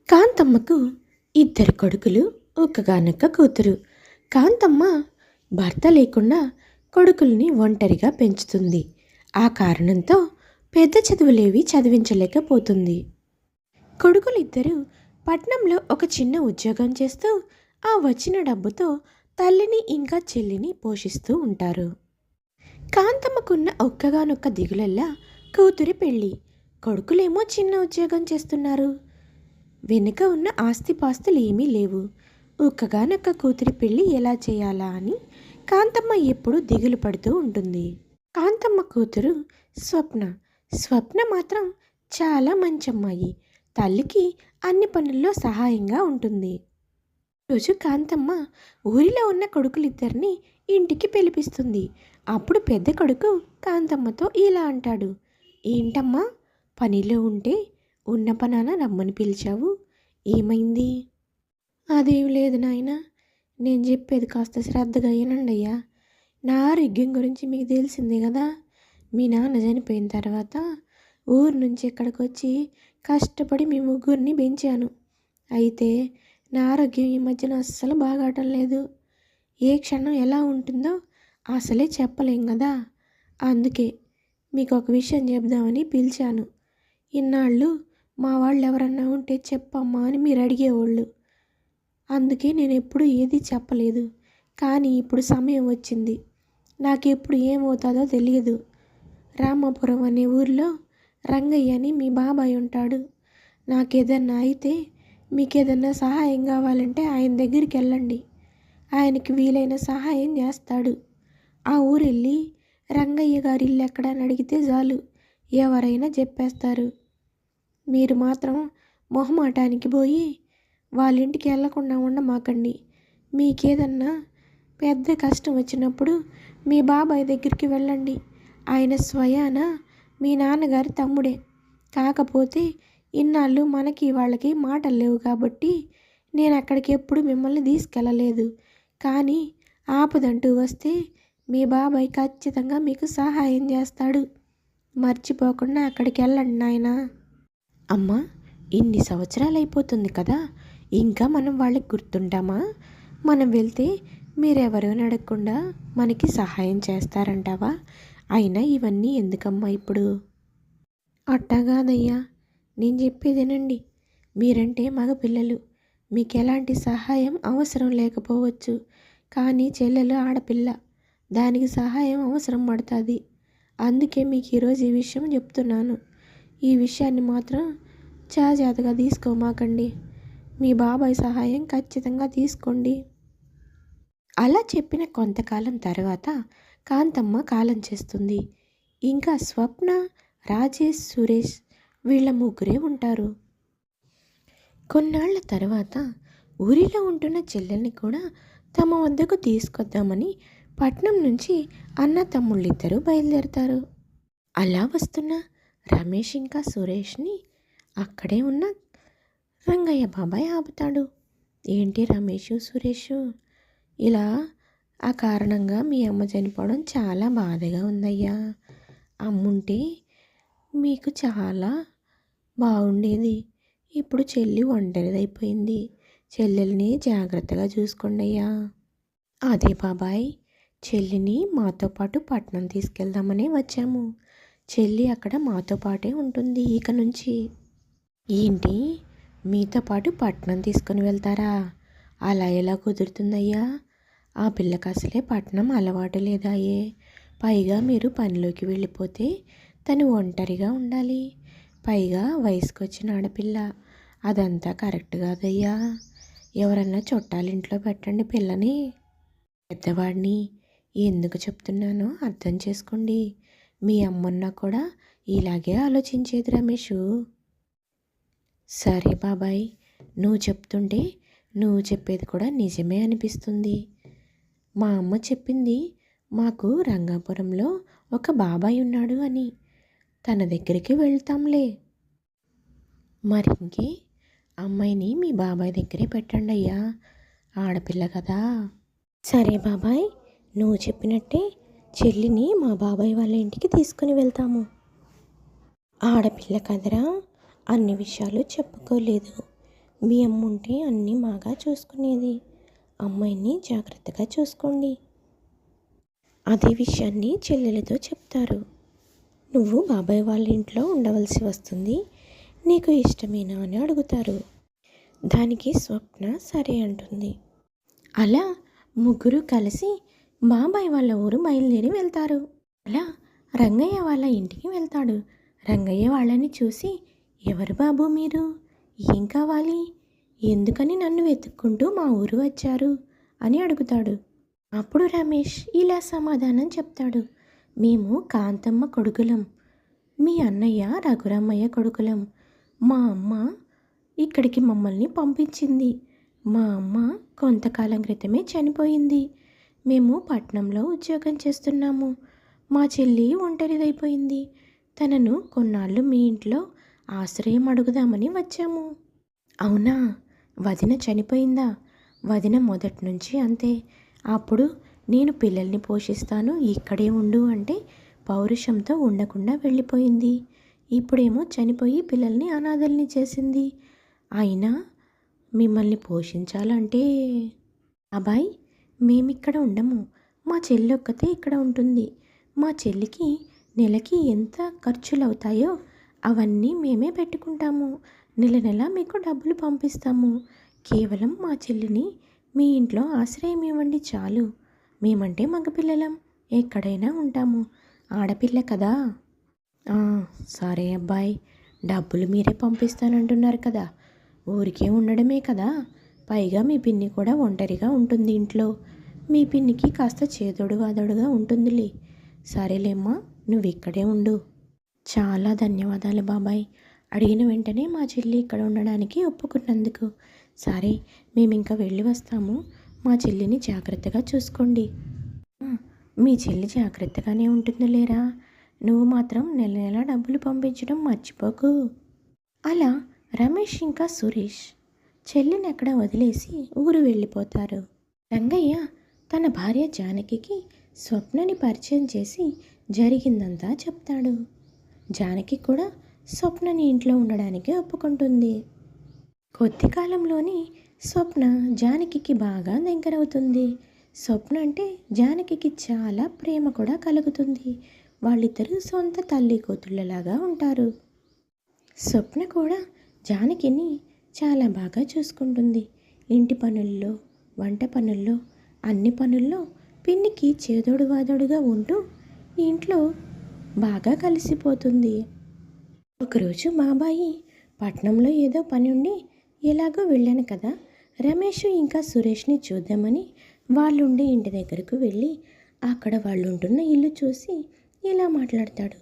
కాంతమ్మకు ఇద్దరు కొడుకులు, ఒక్కగానొక్క కూతురు. కాంతమ్మ భర్త లేకుండా కొడుకుల్ని ఒంటరిగా పెంచుతుంది. ఆ కారణంతో పెద్ద చదువులేవి చదివించలేకపోతుంది. కొడుకులిద్దరూ పట్నంలో ఒక చిన్న ఉద్యోగం చేస్తూ ఆ వచ్చిన డబ్బుతో తల్లిని ఇంకా చెల్లిని పోషిస్తూ ఉంటారు. కాంతమ్మకున్న ఒక్కగానొక్క దిగులల్లా కూతురి పెళ్ళి. కొడుకులేమో చిన్న ఉద్యోగం చేస్తున్నారు. వెనుక ఉన్న ఆస్తిపాస్తులు ఏమీ లేవు. ఒక్కగానొక్క కూతురి పెళ్ళి ఎలా చేయాలా అని కాంతమ్మ ఎప్పుడూ దిగులు పడుతూ ఉంటుంది. కాంతమ్మ కూతురు స్వప్న. స్వప్న మాత్రం చాలా మంచి అమ్మాయి. తల్లికి అన్ని పనుల్లో సహాయంగా ఉంటుంది. రోజు కాంతమ్మ ఊరిలో ఉన్న కొడుకులిద్దరిని ఇంటికి పిలిపిస్తుంది. అప్పుడు పెద్ద కొడుకు కాంతమ్మతో ఇలా అంటాడు, ఏంటమ్మా పనిలో ఉంటే ఉన్న పనాన రమ్మని పిలిచావు, ఏమైంది? అదేం లేదు నాయన, నేను చెప్పేది కాస్త శ్రద్ధగా వినండి అయ్యా. నా ఆరోగ్యం గురించి మీకు తెలిసిందే కదా. మీ నాన్న చనిపోయిన తర్వాత ఊరు నుంచి ఇక్కడికి వచ్చి కష్టపడి మీ ముగ్గురిని పెంచాను. అయితే నా ఆరోగ్యం ఈ మధ్యన అస్సలు బాగాటం లేదు. ఏ క్షణం ఎలా ఉంటుందో అసలే చెప్పలేం కదా. అందుకే మీకు ఒక విషయం చెప్దామని పిలిచాను. ఇన్నాళ్ళు మా వాళ్ళు ఎవరన్నా ఉంటే చెప్పమ్మా అని మీరు అడిగేవాళ్ళు. అందుకే నేను ఎప్పుడు ఏది చెప్పలేదు. కానీ ఇప్పుడు సమయం వచ్చింది. నాకెప్పుడు ఏమవుతుందో తెలియదు. రామాపురం అనే ఊరిలో రంగయ్య అని మీ బాబాయ్ ఉంటాడు. నాకేదన్నా అయితే మీకేదన్నా సహాయం కావాలంటే ఆయన దగ్గరికి వెళ్ళండి. ఆయనకి వీలైన సహాయం చేస్తాడు. ఆ ఊరు వెళ్ళి రంగయ్య గారి ఇల్లు ఎక్కడని అడిగితే చాలు, ఎవరైనా చెప్పేస్తారు. మీరు మాత్రం మొహమాటానికి పోయి వాళ్ళ ఇంటికి వెళ్ళకుండా ఉండమాకండి. మీకేదన్నా పెద్ద కష్టం వచ్చినప్పుడు మీ బాబాయ్ దగ్గరికి వెళ్ళండి. ఆయన స్వయాన మీ నాన్నగారి తమ్ముడే. కాకపోతే ఇన్నాళ్ళు మనకి వాళ్ళకి మాటలు లేవు కాబట్టి నేను అక్కడికి ఎప్పుడు మిమ్మల్ని తీసుకెళ్ళలేదు. కానీ ఆపదంటూ వస్తే మీ బాబాయ్ ఖచ్చితంగా మీకు సహాయం చేస్తాడు. మర్చిపోకుండా అక్కడికి వెళ్ళండి నాయనా. అమ్మ, ఇన్ని సంవత్సరాలు అయిపోతుంది కదా, ఇంకా మనం వాళ్ళకి గుర్తుంటామా? మనం వెళ్తే మీరెవరో అడగకుండా మనకి సహాయం చేస్తారంటావా? అయినా ఇవన్నీ ఎందుకమ్మా ఇప్పుడు? అట్టాగాదయ్యా, నేను చెప్పేదేనండి. మీరంటే మగపిల్లలు, మీకు ఎలాంటి సహాయం అవసరం లేకపోవచ్చు. కానీ చెల్లెలు ఆడపిల్ల, దానికి సహాయం అవసరం పడుతుంది. అందుకే మీకు ఈరోజు ఈ విషయం చెప్తున్నాను. ఈ విషయాన్ని మాత్రం చాజాతగా తీసుకోమాకండి. మీ బాబాయ్ సహాయం ఖచ్చితంగా తీసుకోండి. అలా చెప్పిన కొంతకాలం తర్వాత కాంతమ్మ కాలం చేస్తుంది. ఇంకా స్వప్న, రాజేష్, సురేష్ వీళ్ళ ముగ్గురే ఉంటారు. కొన్నాళ్ల తర్వాత ఊరిలో ఉంటున్న చెల్లెల్ని కూడా తమ వద్దకు తీసుకొద్దామని పట్నం నుంచి అన్న తమ్ముళ్ళిద్దరూ బయలుదేరతారు. అలా వస్తున్న రమేష్ ఇంకా సురేష్ని అక్కడే ఉన్న రంగయ్య బాబాయ్ ఆపుతాడు. ఏంటి రమేష్, సురేష్, ఇలా ఆ కారణంగా మీ అమ్మ చనిపోవడం చాలా బాధగా ఉందయ్యా. అమ్ముంటే మీకు చాలా బాగుండేది. ఇప్పుడు చెల్లి ఒంటరిదైపోయింది. చెల్లెల్ని జాగ్రత్తగా చూసుకోండి అయ్యా. అదే బాబాయ్, చెల్లిని మాతో పాటు పట్నం తీసుకెళ్దామని వచ్చాము. చెల్లి అక్కడ మాతో పాటే ఉంటుంది ఇక నుంచి. ఏంటి, మీతో పాటు పట్నం తీసుకొని వెళ్తారా? అలా ఎలా కుదురుతుందయ్యా? ఆ పిల్లకి అసలే పట్నం అలవాటు లేదాయే. పైగా మీరు పనిలోకి వెళ్ళిపోతే తను ఒంటరిగా ఉండాలి. పైగా వయసుకు వచ్చిన ఆడపిల్ల. అదంతా కరెక్ట్ కాదయ్యా. ఎవరన్నా చుట్టాలింట్లో పెట్టండి పిల్లని. పెద్దవాడిని, ఎందుకు చెప్తున్నానో అర్థం చేసుకోండి. మీ అమ్మన్నా కూడా ఇలాగే ఆలోచించేది రమేషు. సరే బాబాయ్, నువ్వు చెప్తుంటే నువ్వు చెప్పేది కూడా నిజమే అనిపిస్తుంది. మా అమ్మ చెప్పింది మాకు రంగాపురంలో ఒక బాబాయ్ ఉన్నాడు అని. తన దగ్గరికి వెళ్తాంలే. మరింకే, అమ్మాయిని మీ బాబాయ్ దగ్గరే పెట్టండి అయ్యా, ఆడపిల్ల కదా. సరే బాబాయ్, నువ్వు చెప్పినట్టే చెల్లిని మా బాబాయ్ వాళ్ళ ఇంటికి తీసుకుని వెళ్తాము. ఆడపిల్ల కదరా, అన్ని విషయాలు చెప్పుకోలేదు. మీ అమ్మ ఉంటే అన్నీ బాగా చూసుకునేది. అమ్మాయిని జాగ్రత్తగా చూసుకోండి. అదే విషయాన్ని చెల్లెలతో చెప్తారు. నువ్వు బాబాయ్ వాళ్ళ ఇంట్లో ఉండవలసి వస్తుంది, నీకు ఇష్టమేనా అని అడుగుతారు. దానికి స్వప్న సరే అంటుంది. అలా ముగ్గురు కలిసి బాబాయ్ వాళ్ళ ఊరు బయలుదేరి వెళ్తారు. అలా రంగయ్య వాళ్ళ ఇంటికి వెళ్తాడు. రంగయ్య వాళ్ళని చూసి, ఎవరు బాబు మీరు? ఏం కావాలి? ఎందుకని నన్ను వెతుక్కుంటూ మా ఊరు వచ్చారు అని అడుగుతాడు. అప్పుడు రమేష్ ఇలా సమాధానం చెప్తాడు. మేము కాంతమ్మ కొడుకులం, మీ అన్నయ్య రఘురామయ్య కొడుకులం. మా అమ్మ ఇక్కడికి మమ్మల్ని పంపించింది. మా అమ్మ కొంతకాలం క్రితమే చనిపోయింది. మేము పట్నంలో ఉద్యోగం చేస్తున్నాము. మా చెల్లి ఒంటరిదైపోయింది. తనను కొన్నాళ్ళు మీ ఇంట్లో ఆశ్రయం అడుగుదామని వచ్చాము. అవునా, వదిన చనిపోయిందా? వదిన మొదటి నుంచి అంతే. అప్పుడు నేను పిల్లల్ని పోషిస్తాను, ఇక్కడే ఉండు అంటే పౌరుషంతో ఉండకుండా వెళ్ళిపోయింది. ఇప్పుడేమో చనిపోయి పిల్లల్ని అనాథల్ని చేసింది. అయినా మిమ్మల్ని పోషించాలంటే అబ్బాయి మేమిక్కడ ఉండము. మా చెల్లి ఒక్కతే ఇక్కడ ఉంటుంది. మా చెల్లికి నెలకి ఎంత ఖర్చులు అవుతాయో అవన్నీ మేమే పెట్టుకుంటాము. నెల నెల మీకు డబ్బులు పంపిస్తాము. కేవలం మా చెల్లిని మీ ఇంట్లో ఆశ్రయం ఇవ్వండి చాలు. మేమంటే మగపిల్లలం, ఎక్కడైనా ఉంటాము. ఆడపిల్ల కదా. సరే అబ్బాయి, డబ్బులు మీరే పంపిస్తానంటున్నారు కదా, ఊరికే ఉండడమే కదా. పైగా మీ పిన్ని కూడా ఒంటరిగా ఉంటుంది ఇంట్లో. మీ పిన్నికి కాస్త చేదోడు వాదోడుగా ఉంటుందిలే. సరేలేమ్మా, నువ్వు ఇక్కడే ఉండు. చాలా ధన్యవాదాలు బాబాయ్. అడిగిన వెంటనే మా చెల్లి ఇక్కడ ఉండడానికి ఒప్పుకున్నందుకు. సరే, మేము ఇంకా వెళ్ళి వస్తాము. మా చెల్లిని జాగ్రత్తగా చూసుకోండి. మీ చెల్లి జాగ్రత్తగానే ఉంటుంది లేరా. నువ్వు మాత్రం నెల నెల డబ్బులు పంపించడం మర్చిపోకు. అలా రమేష్ ఇంకా సురేష్ చెల్లిని అక్కడ వదిలేసి ఊరు వెళ్ళిపోతారు. రంగయ్య తన భార్య జానకికి స్వప్నని పరిచయం చేసి జరిగిందంతా చెప్తాడు. జానకి కూడా స్వప్నని ఇంట్లో ఉండడానికి ఒప్పుకుంటుంది. కొద్ది కాలంలోనే స్వప్న జానకికి బాగా దగ్గరవుతుంది. స్వప్న అంటే జానకికి చాలా ప్రేమ కూడా కలుగుతుంది. వాళ్ళిద్దరూ సొంత తల్లి కూతుళ్ళలాగా ఉంటారు. స్వప్న కూడా జానకిని చాలా బాగా చూసుకుంటుంది. ఇంటి పనుల్లో, వంట పనుల్లో, అన్ని పనుల్లో పిన్నికి చేదోడు వాదోడుగా ఉంటూ ఇంట్లో బాగా కలిసిపోతుంది. ఒకరోజు బాబాయి పట్నంలో ఏదో పని ఉండి ఎలాగో వెళ్ళాను కదా, రమేష్ ఇంకా సురేష్ని చూద్దామని వాళ్ళుండే ఇంటి దగ్గరకు వెళ్ళి అక్కడ వాళ్ళు ఉంటున్న ఇల్లు చూసి ఇలా మాట్లాడతాడు.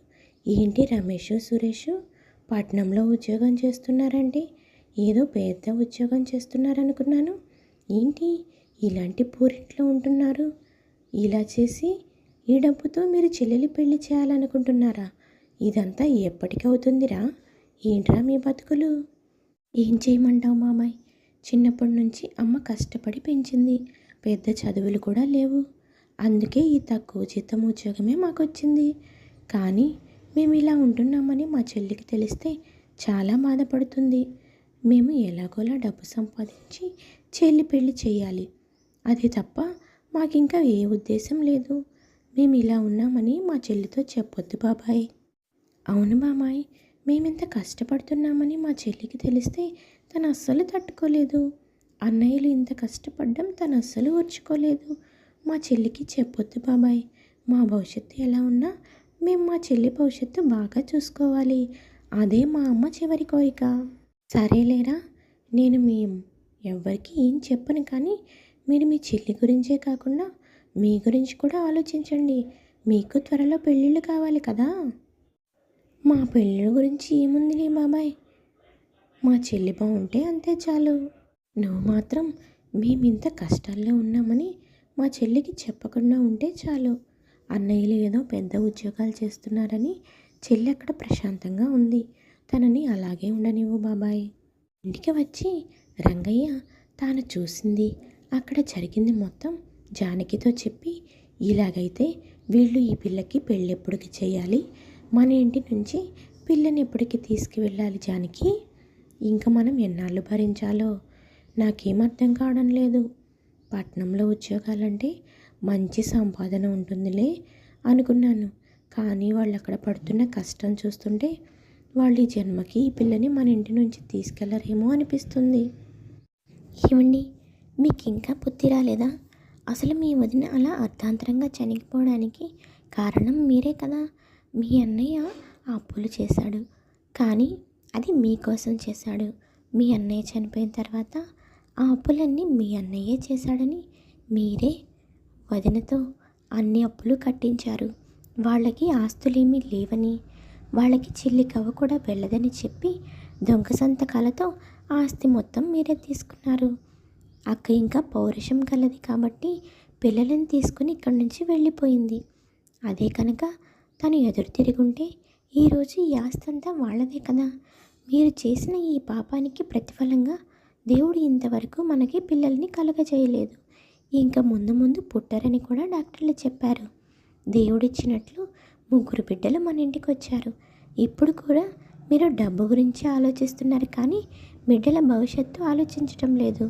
ఏంటి రమేష్, సురేష్ పట్నంలో ఉద్యోగం చేస్తున్నారంటే ఏదో పెద్ద ఉద్యోగం చేస్తున్నారనుకున్నాను. ఏంటి ఇలాంటి పూరింట్లో ఉంటున్నారు? ఇలా చేసి ఈ డబ్బుతో మీరు చెల్లెలి పెళ్లి చేయాలనుకుంటున్నారా? ఇదంతా ఎప్పటికవుతుందిరా? ఏంట్రా మీ బతుకులు? ఏం చేయమంటావు మామాయ్? చిన్నప్పటి నుంచి అమ్మ కష్టపడి పెంచింది. పెద్ద చదువులు కూడా లేవు. అందుకే ఈ తక్కువ జీతం ఉద్యోగమే మాకొచ్చింది. కానీ మేము ఇలా ఉంటున్నామని మా చెల్లికి తెలిస్తే చాలా బాధపడుతుంది. మేము ఎలాగోలా డబ్బు సంపాదించి చెల్లి పెళ్లి చేయాలి. అది తప్ప మాకింకా ఏ ఉద్దేశం లేదు. మేము ఇలా ఉన్నామని మా చెల్లితో చెప్పొద్దు బాబాయ్. అవును బాబాయ్, మేమింత కష్టపడుతున్నామని మా చెల్లికి తెలిస్తే తను అస్సలు తట్టుకోలేదు. అన్నయ్యలు ఇంత కష్టపడ్డం తను అస్సలు ఓర్చుకోలేదు. మా చెల్లికి చెప్పొద్దు బాబాయ్. మా భవిష్యత్తు ఎలా ఉన్నా మేము మా చెల్లి భవిష్యత్తు బాగా చూసుకోవాలి. అదే మా అమ్మ చివరి కోరిక. సరేలేరా, నేను ఎవ్వరికి ఏం చెప్పను, కానీ మీరు మీ చెల్లి గురించే కాకుండా మీ గురించి కూడా ఆలోచించండి. మీకు త్వరలో పెళ్ళిళ్ళు కావాలి కదా. మా పెళ్ళిళ్ళ గురించి ఏముందిలే బాబాయ్, మా చెల్లి బాగుంటే అంతే చాలు. నువ్వు మాత్రం మేమింత కష్టాల్లో ఉన్నామని మా చెల్లికి చెప్పకుండా ఉంటే చాలు. అన్నయ్యలు ఏదో పెద్ద ఉద్యోగాలు చేస్తున్నారని చెల్లి అక్కడ ప్రశాంతంగా ఉంది. తనని అలాగే ఉండనివ్వు బాబాయ్. ఇంటికి వచ్చి రంగయ్య తాను చూసింది, అక్కడ జరిగింది మొత్తం జానకితో చెప్పి, ఇలాగైతే వీళ్ళు ఈ పిల్లకి పెళ్ళెప్పటికి చేయాలి, మన ఇంటి నుంచి పిల్లని ఎప్పటికి తీసుకువెళ్ళాలి జానకి ఇంకా మనం ఎన్నాళ్ళు భరించాలో నాకేం అర్థం కావడం లేదు. పట్నంలో ఉద్యోగాలంటే మంచి సంపాదన ఉంటుందిలే అనుకున్నాను. కానీ వాళ్ళు అక్కడ పడుతున్న కష్టం చూస్తుంటే వాళ్ళు ఈ జన్మకి ఈ పిల్లని మన ఇంటి నుంచి తీసుకెళ్లరేమో అనిపిస్తుంది. ఏమండి, మీకు ఇంకా బుద్ధి రాలేదా? అసలు మీ వదిన అలా అర్ధాంతరంగా చనిపోవడానికి కారణం మీరే కదా. మీ అన్నయ్య ఆ అప్పులు చేశాడు, కానీ అది మీకోసం చేశాడు. మీ అన్నయ్య చనిపోయిన తర్వాత ఆ అప్పులన్నీ మీ అన్నయ్యే చేశాడని మీరే వదినతో అన్ని అప్పులు కట్టించారు. వాళ్ళకి ఆస్తులేమీ లేవని, వాళ్ళకి చిల్లి కవ్వ కూడా వెళ్ళదని చెప్పి దొంగ సంతకాలతో ఆస్తి మొత్తం మీరే తీసుకున్నారు. అక్క ఇంకా పౌరుషం కలది కాబట్టి పిల్లలను తీసుకుని ఇక్కడి నుంచి వెళ్ళిపోయింది. అదే కనుక తను ఎదురు తిరుగుంటే ఈరోజు ఈ ఆస్తి అంతా వాళ్ళదే కదా. మీరు చేసిన ఈ పాపానికి ప్రతిఫలంగా దేవుడు ఇంతవరకు మనకి పిల్లల్ని కలుగజేయలేదు. ఇంకా ముందు ముందు పుట్టరని కూడా డాక్టర్లు చెప్పారు. దేవుడిచ్చినట్లు 3 బిడ్డలు మన ఇంటికి వచ్చారు. ఇప్పుడు కూడా మీరు డబ్బు గురించి ఆలోచిస్తున్నారు, కానీ బిడ్డల భవిష్యత్తు ఆలోచించటం లేదు.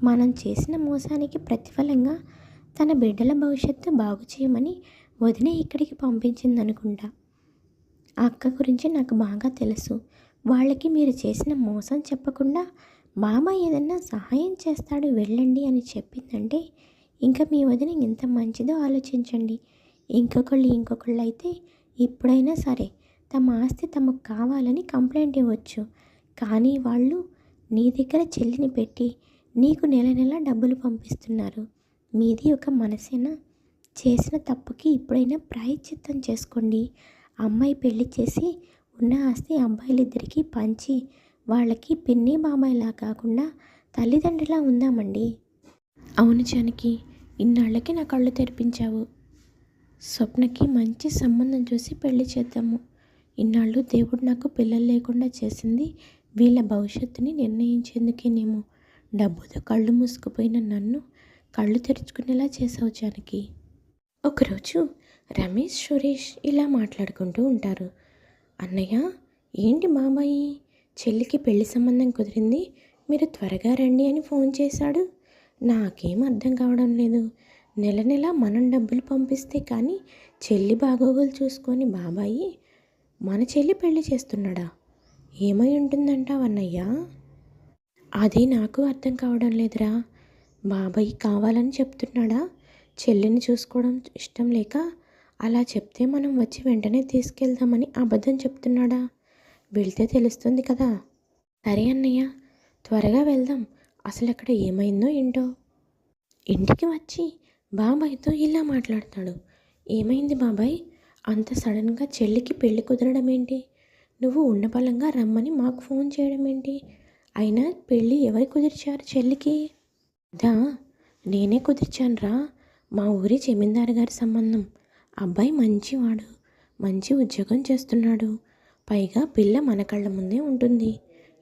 మనం చేసిన మోసానికి ప్రతిఫలంగా తన బిడ్డల భవిష్యత్తు బాగు చేయమని వదిన ఇక్కడికి పంపించిందనుకుంటా. ఆ అక్క గురించి నాకు బాగా తెలుసు. వాళ్ళకి మీరు చేసిన మోసం చెప్పకుండా మామ ఏదన్నా సహాయం చేస్తాడు వెళ్ళండి అని చెప్పిందంటే ఇంకా మీ వదిన ఎంత మంచిదో ఆలోచించండి. ఇంకొకళ్ళు అయితే ఇప్పుడైనా సరే తమ ఆస్తి తమకు కావాలని కంప్లైంట్ ఇవ్వచ్చు. కానీ వాళ్ళు నీ దగ్గర చెల్లిని పెట్టి నీకు నెల నెల డబ్బులు పంపిస్తున్నారు. మీది ఒక మనసేనా? చేసిన తప్పుకి ఇప్పుడైనా ప్రాయశ్చిత్తం చేసుకోండి. అమ్మాయి పెళ్లి చేసి ఉన్న ఆస్తి అబ్బాయిలిద్దరికీ పంచి వాళ్ళకి పిన్ని బాబాయిలా కాకుండా తల్లిదండ్రులా ఉందామండి. అవును జానకి, ఇన్నాళ్ళకి నా కళ్ళు తెరిపించావు. స్వప్నకి మంచి సంబంధం చూసి పెళ్లి చేద్దాము. ఇన్నాళ్ళు దేవుడు నాకు పిల్లలు లేకుండా చేసింది వీళ్ళ భవిష్యత్తుని నిర్ణయించేందుకేనేమో. డబ్బుతో కళ్ళు మూసుకుపోయిన నన్ను కళ్ళు తెరుచుకునేలా చేసావు జానకి. ఒకరోజు రమేష్ సురేష్ ఇలా మాట్లాడుకుంటూ ఉంటారు. అన్నయ్య, ఏంటి బాబాయి చెల్లికి పెళ్లి సంబంధం కుదిరింది, మీరు త్వరగా రండి అని ఫోన్ చేశాడు. నాకేం అర్థం కావడం లేదు. నెల నెల మనం డబ్బులు పంపిస్తే కానీ చెల్లి బాగోగులు చూసుకొని బాబాయి మన చెల్లి పెళ్లి చేస్తున్నాడా? ఏమై ఉంటుందంటావు అన్నయ్య? అది నాకు అర్థం కావడం లేదురా. బాబాయ్ కావాలని చెప్తున్నాడా? చెల్లిని చూసుకోవడం ఇష్టం లేక అలా చెప్తే మనం వచ్చి వెంటనే తీసుకెళ్దామని అబద్ధం చెప్తున్నాడా? వెళ్తే తెలుస్తుంది కదా. సరే అన్నయ్య, త్వరగా వెళ్దాం. అసలు అక్కడ ఏమైందో ఏంటో. ఇంటికి వచ్చి బాబాయ్తో ఇలా మాట్లాడతాడు. ఏమైంది బాబాయ్, అంత సడన్గా చెల్లికి పెళ్లి కుదరడం ఏంటి? నువ్వు ఉన్న బలంగా రమ్మని మాకు ఫోన్ చేయడం ఏంటి? అయినా పెళ్ళి ఎవరు కుదిర్చారు చెల్లికి? దా, నేనే కుదిర్చానురా. మా ఊరి జమీందారు గారి సంబంధం. అబ్బాయి మంచివాడు, మంచి ఉద్యోగం చేస్తున్నాడు. పైగా పిల్ల మన కళ్ళ ముందే ఉంటుంది.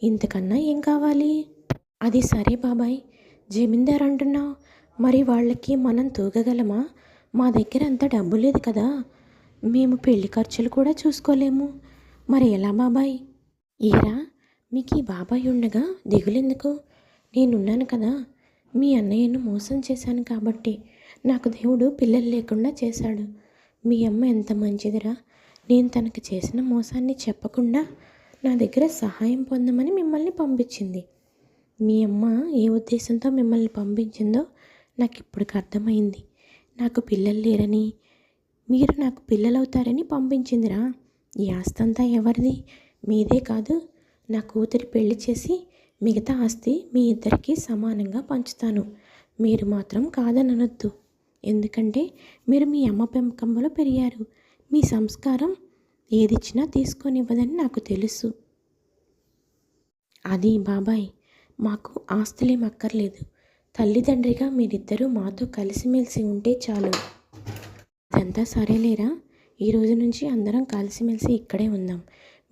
ఇంతకన్నా ఏం కావాలి? అది సరే బాబాయ్, జమీందారు అంటున్నావు, మరి వాళ్ళకి మనం తూగగలమా? మా దగ్గర అంత డబ్బు లేదు కదా. మేము పెళ్లి ఖర్చులు కూడా చూసుకోలేము. మరి ఎలా బాబాయ్? ఏరా, మీకు ఈ బాబాయ్ ఉండగా దిగులెందుకు? నేనున్నాను కదా. మీ అన్నయ్యను మోసం చేశాను కాబట్టి నాకు దేవుడు పిల్లలు లేకుండా చేశాడు. మీ అమ్మ ఎంత మంచిదిరా. నేను తనకు చేసిన మోసాన్ని చెప్పకుండా నా దగ్గర సహాయం పొందమని మిమ్మల్ని పంపించింది. మీ అమ్మ ఏ ఉద్దేశంతో మిమ్మల్ని పంపించిందో నాకు ఇప్పటికి అర్థమైంది. నాకు పిల్లలు లేరని, మీరు నాకు పిల్లలవుతారని పంపించిందిరా. ఈ ఆస్తంతా ఎవరిది? మీదే కాదు. నా కూతురి పెళ్లి చేసి మిగతా ఆస్తి మీ ఇద్దరికీ సమానంగా పంచుతాను. మీరు మాత్రం కాదనొద్దు. ఎందుకంటే మీరు మీ అమ్మ పెంపకంలో పెరిగారు. మీ సంస్కారం ఏదిచ్చినా తీసుకొనివ్వదని నాకు తెలుసు. అది బాబాయ్, మాకు ఆస్తులేం అక్కర్లేదు. తల్లిదండ్రిగా మీరిద్దరూ మాతో కలిసిమెలిసి ఉంటే చాలు. ఇదంతా సరేలేరా. ఈ రోజు నుంచి అందరం కలిసిమెలిసి ఇక్కడే ఉందాం.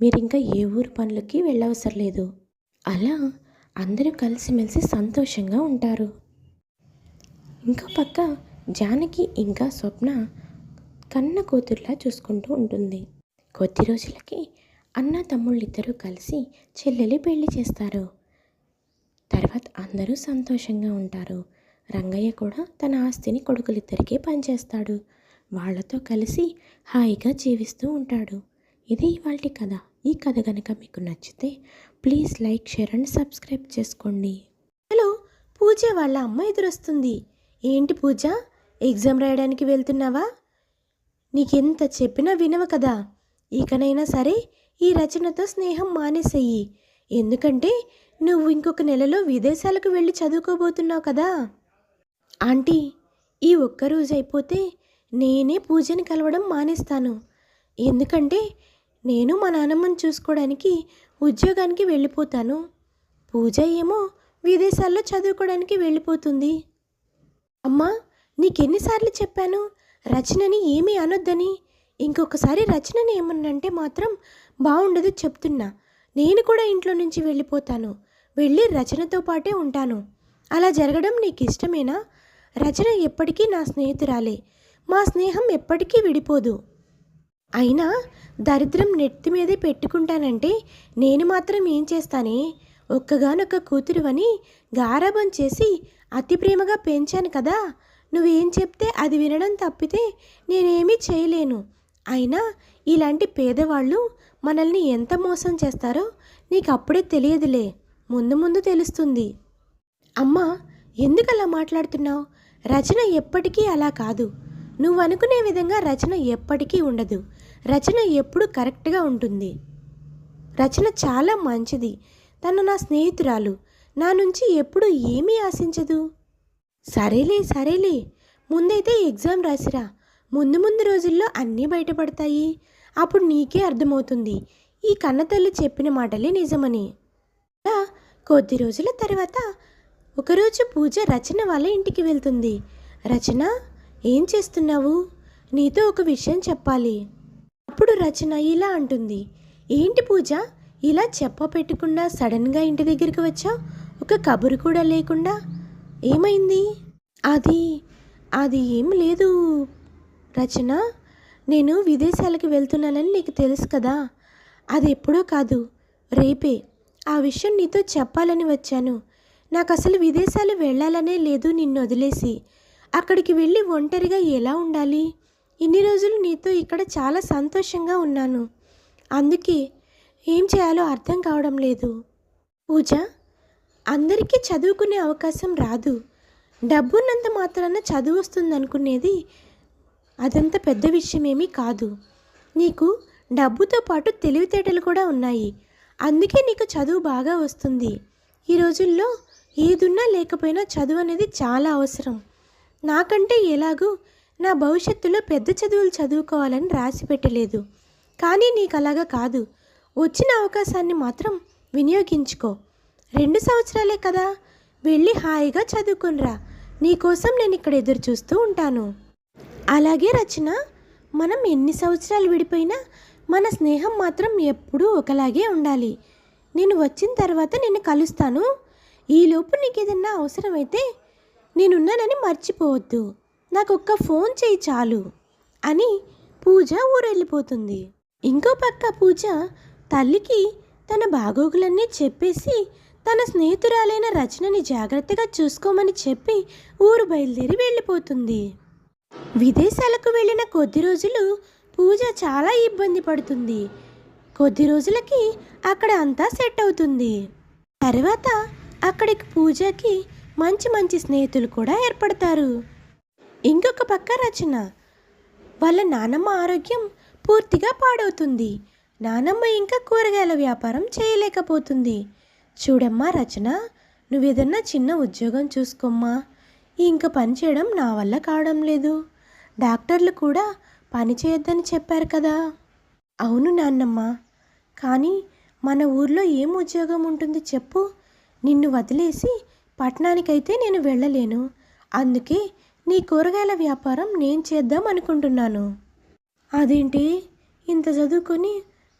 మీరు ఇంకా ఏ ఊరు పనులకి వెళ్ళవసరం లేదు. అలా అందరూ కలిసిమెలిసి సంతోషంగా ఉంటారు. ఇంకో పక్క జానకి ఇంకా స్వప్న కన్న కూతుర్లా చూసుకుంటూ ఉంటుంది. కొద్ది రోజులకి అన్న తమ్ముళ్ళిద్దరూ కలిసి చెల్లెలి పెళ్లి చేస్తారు. తర్వాత అందరూ సంతోషంగా ఉంటారు. రంగయ్య కూడా తన ఆస్తిని కొడుకులిద్దరికీ పంచేస్తాడు. వాళ్ళతో కలిసి హాయిగా జీవిస్తూ ఉంటాడు. ఇది ఇవాల్టి కథ. ఈ కథ కనుక మీకు నచ్చితే please like, share and subscribe చేసుకోండి. హలో, పూజ వాళ్ళ అమ్మ ఎదురొస్తుంది. ఏంటి పూజ, ఎగ్జామ్ రాయడానికి వెళ్తున్నావా? నీకెంత చెప్పినా వినవు కదా. ఇకనైనా సరే ఈ రచనతో స్నేహం మానేసేయి. ఎందుకంటే నువ్వు ఇంకొక నెలలో విదేశాలకు వెళ్ళి చదువుకోబోతున్నావు కదా. ఆంటీ, ఈ ఒక్కరోజు అయిపోతే నేనే పూజని కలవడం మానేస్తాను. ఎందుకంటే నేను మా నాన్నమ్మని చూసుకోవడానికి ఉద్యోగానికి వెళ్ళిపోతాను. పూజ ఏమో విదేశాల్లో చదువుకోవడానికి వెళ్ళిపోతుంది. అమ్మా, నీకెన్నిసార్లు చెప్పాను రచనని ఏమీ అనొద్దని. ఇంకొకసారి రచనని ఏమన్నంటే మాత్రం బాగుండదు చెప్తున్నా. నేను కూడా ఇంట్లో నుంచి వెళ్ళిపోతాను. వెళ్ళి రచనతో పాటే ఉంటాను. అలా జరగడం నీకు ఇష్టమేనా? రచన ఎప్పటికీ నా స్నేహితురాలే. మా స్నేహం ఎప్పటికీ విడిపోదు. అయినా దరిద్రం నెత్తి మీదే పెట్టుకుంటానంటే నేను మాత్రం ఏం చేస్తానే? ఒక్కగానొక్క కూతురువని గారాబం చేసి అతి ప్రేమగా పెంచాను కదా. నువ్వేం చెప్తే అది వినడం తప్పితే నేనేమీ చేయలేను. అయినా ఇలాంటి పేదవాళ్ళు మనల్ని ఎంత మోసం చేస్తారో నీకు అప్పుడే తెలియదులే, ముందు ముందు తెలుస్తుంది. అమ్మా, ఎందుకు అలా మాట్లాడుతున్నావు? రచన ఎప్పటికీ అలా కాదు. నువ్వు అనుకునే విధంగా రచన ఎప్పటికీ ఉండదు. రచన ఎప్పుడు కరెక్ట్గా ఉంటుంది. రచన చాలా మంచిది. తను నా స్నేహితురాలు. నా నుంచి ఎప్పుడు ఏమీ ఆశించదు. సరేలే, ముందైతే ఎగ్జామ్ రాసిరా. ముందు ముందు రోజుల్లో అన్నీ బయటపడతాయి. అప్పుడు నీకే అర్థమవుతుంది ఈ కన్నతల్లి చెప్పిన మాటలే నిజమని. అలా కొద్ది రోజుల తర్వాత ఒకరోజు పూజ రచన వాళ్ళ ఇంటికి వెళ్తుంది. రచన, ఏం చేస్తున్నావు? నీతో ఒక విషయం చెప్పాలి. అప్పుడు రచన ఇలా అంటుంది. ఏంటి పూజ, ఇలా చెప్పపెట్టకుండా సడన్గా ఇంటి దగ్గరికి వచ్చావు? ఒక కబురు కూడా లేకుండా. ఏమైంది? అది ఏం లేదు రచన. నేను విదేశాలకు వెళ్తున్నానని నీకు తెలుసు కదా. అది ఎప్పుడో కాదు, రేపే. ఆ విషయం నీతో చెప్పాలని వచ్చాను. నాకు అసలు విదేశాలు వెళ్ళాలనే లేదు నిన్ను వదిలేసి. అక్కడికి వెళ్ళి ఒంటరిగా ఎలా ఉండాలి? ఇన్ని రోజులు నీతో ఇక్కడ చాలా సంతోషంగా ఉన్నాను. అందుకే ఏం చేయాలో అర్థం కావడం లేదు. పూజ, అందరికీ చదువుకునే అవకాశం రాదు. డబ్బున్నంత మాత్రాన చదువు వస్తుందనుకునేది అదంత పెద్ద విషయమేమీ కాదు. నీకు డబ్బుతో పాటు తెలివితేటలు కూడా ఉన్నాయి. అందుకే నీకు చదువు బాగా వస్తుంది. ఈ రోజుల్లో ఏదున్నా లేకపోయినా చదువు అనేది చాలా అవసరం. నాకంటే ఎలాగూ నా భవిష్యత్తులో పెద్ద చదువులు చదువుకోవాలని రాసి పెట్టలేదు. కానీ నీకు అలాగా కాదు. వచ్చిన అవకాశాన్ని మాత్రం వినియోగించుకో. 2 సంవత్సరాలే కదా, వెళ్ళి హాయిగా చదువుకునిరా. నీకోసం నేను ఇక్కడ ఎదురు చూస్తూ ఉంటాను. అలాగే రచన, మనం ఎన్ని సంవత్సరాలు విడిపోయినా మన స్నేహం మాత్రం ఎప్పుడూ ఒకలాగే ఉండాలి. నేను వచ్చిన తర్వాత నిన్ను కలుస్తాను. ఈలోపు నీకు ఏదన్నా అవసరమైతే నేనున్నానని మర్చిపోవద్దు. నాకు ఒక్క ఫోన్ చేయి చాలు అని పూజ ఊరెళ్ళిపోతుంది. ఇంకో పక్క పూజ తల్లికి తన బాగోగులన్నీ చెప్పేసి తన స్నేహితురాలైన రచనని జాగ్రత్తగా చూసుకోమని చెప్పి ఊరు బయలుదేరి వెళ్ళిపోతుంది. విదేశాలకు వెళ్ళిన కొద్ది రోజులు పూజ చాలా ఇబ్బంది పడుతుంది. కొద్ది రోజులకి అక్కడ అంతా సెట్ అవుతుంది. తర్వాత అక్కడికి పూజకి మంచి మంచి స్నేహితులు కూడా ఏర్పడతారు. ఇంకొక పక్క రచన వాళ్ళ నానమ్మ ఆరోగ్యం పూర్తిగా పాడవుతుంది. నానమ్మ ఇంకా కూరగాయల వ్యాపారం చేయలేకపోతుంది. చూడమ్మా రచన, నువ్వేదన్నా చిన్న ఉద్యోగం చూసుకోమ్మా. ఇంకా పని చేయడం నా వల్ల కావడం లేదు. డాక్టర్లు కూడా పని చేయొద్దని చెప్పారు కదా. అవును నాన్నమ్మ, కానీ మన ఊర్లో ఏం ఉద్యోగం ఉంటుంది చెప్పు? నిన్ను వదిలేసి పట్టణానికైతే నేను వెళ్ళలేను. అందుకే నీ కూరగాయల వ్యాపారం నేను చేద్దాం అనుకుంటున్నాను. అదేంటి, ఇంత చదువుకొని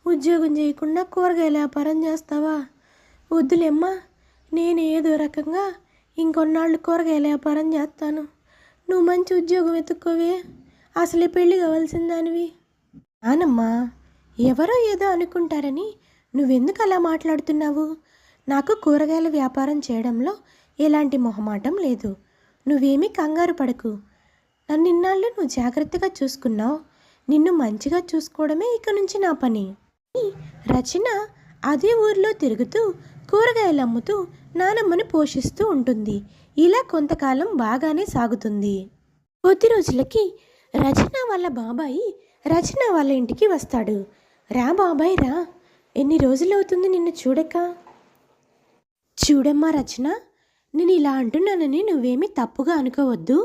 ఉద్యోగం చేయకుండా కూరగాయల వ్యాపారం చేస్తావా? వద్దులేమ్మా, నేను ఏదో రకంగా ఇంకొన్నాళ్ళు కూరగాయల వ్యాపారం చేస్తాను. నువ్వు మంచి ఉద్యోగం వెతుక్కోవే, అసలే పెళ్ళి కావాల్సిన దానివి. నానమ్మా, ఎవరో ఏదో అనుకుంటారని నువ్వెందుకు అలా మాట్లాడుతున్నావు? నాకు కూరగాయల వ్యాపారం చేయడంలో ఎలాంటి మొహమాటం లేదు. నువ్వేమీ కంగారు పడకు. నన్నిన్నాళ్ళు నువ్వు జాగ్రత్తగా చూసుకున్నావు. నిన్ను మంచిగా చూసుకోవడమే ఇక నుంచి నా పని. రచన అదే ఊర్లో తిరుగుతూ కూరగాయలు అమ్ముతూ నానమ్మని పోషిస్తూ ఉంటుంది. ఇలా కొంతకాలం బాగానే సాగుతుంది. కొద్ది రోజులకి రచన వాళ్ళ బాబాయి రచన వాళ్ళ ఇంటికి వస్తాడు. రా బాబాయ్ రా, ఎన్ని రోజులవుతుంది నిన్ను చూడక. చూడమ్మా రచన, నేను ఇలా అంటున్నానని నువ్వేమీ తప్పుగా అనుకోవద్దు.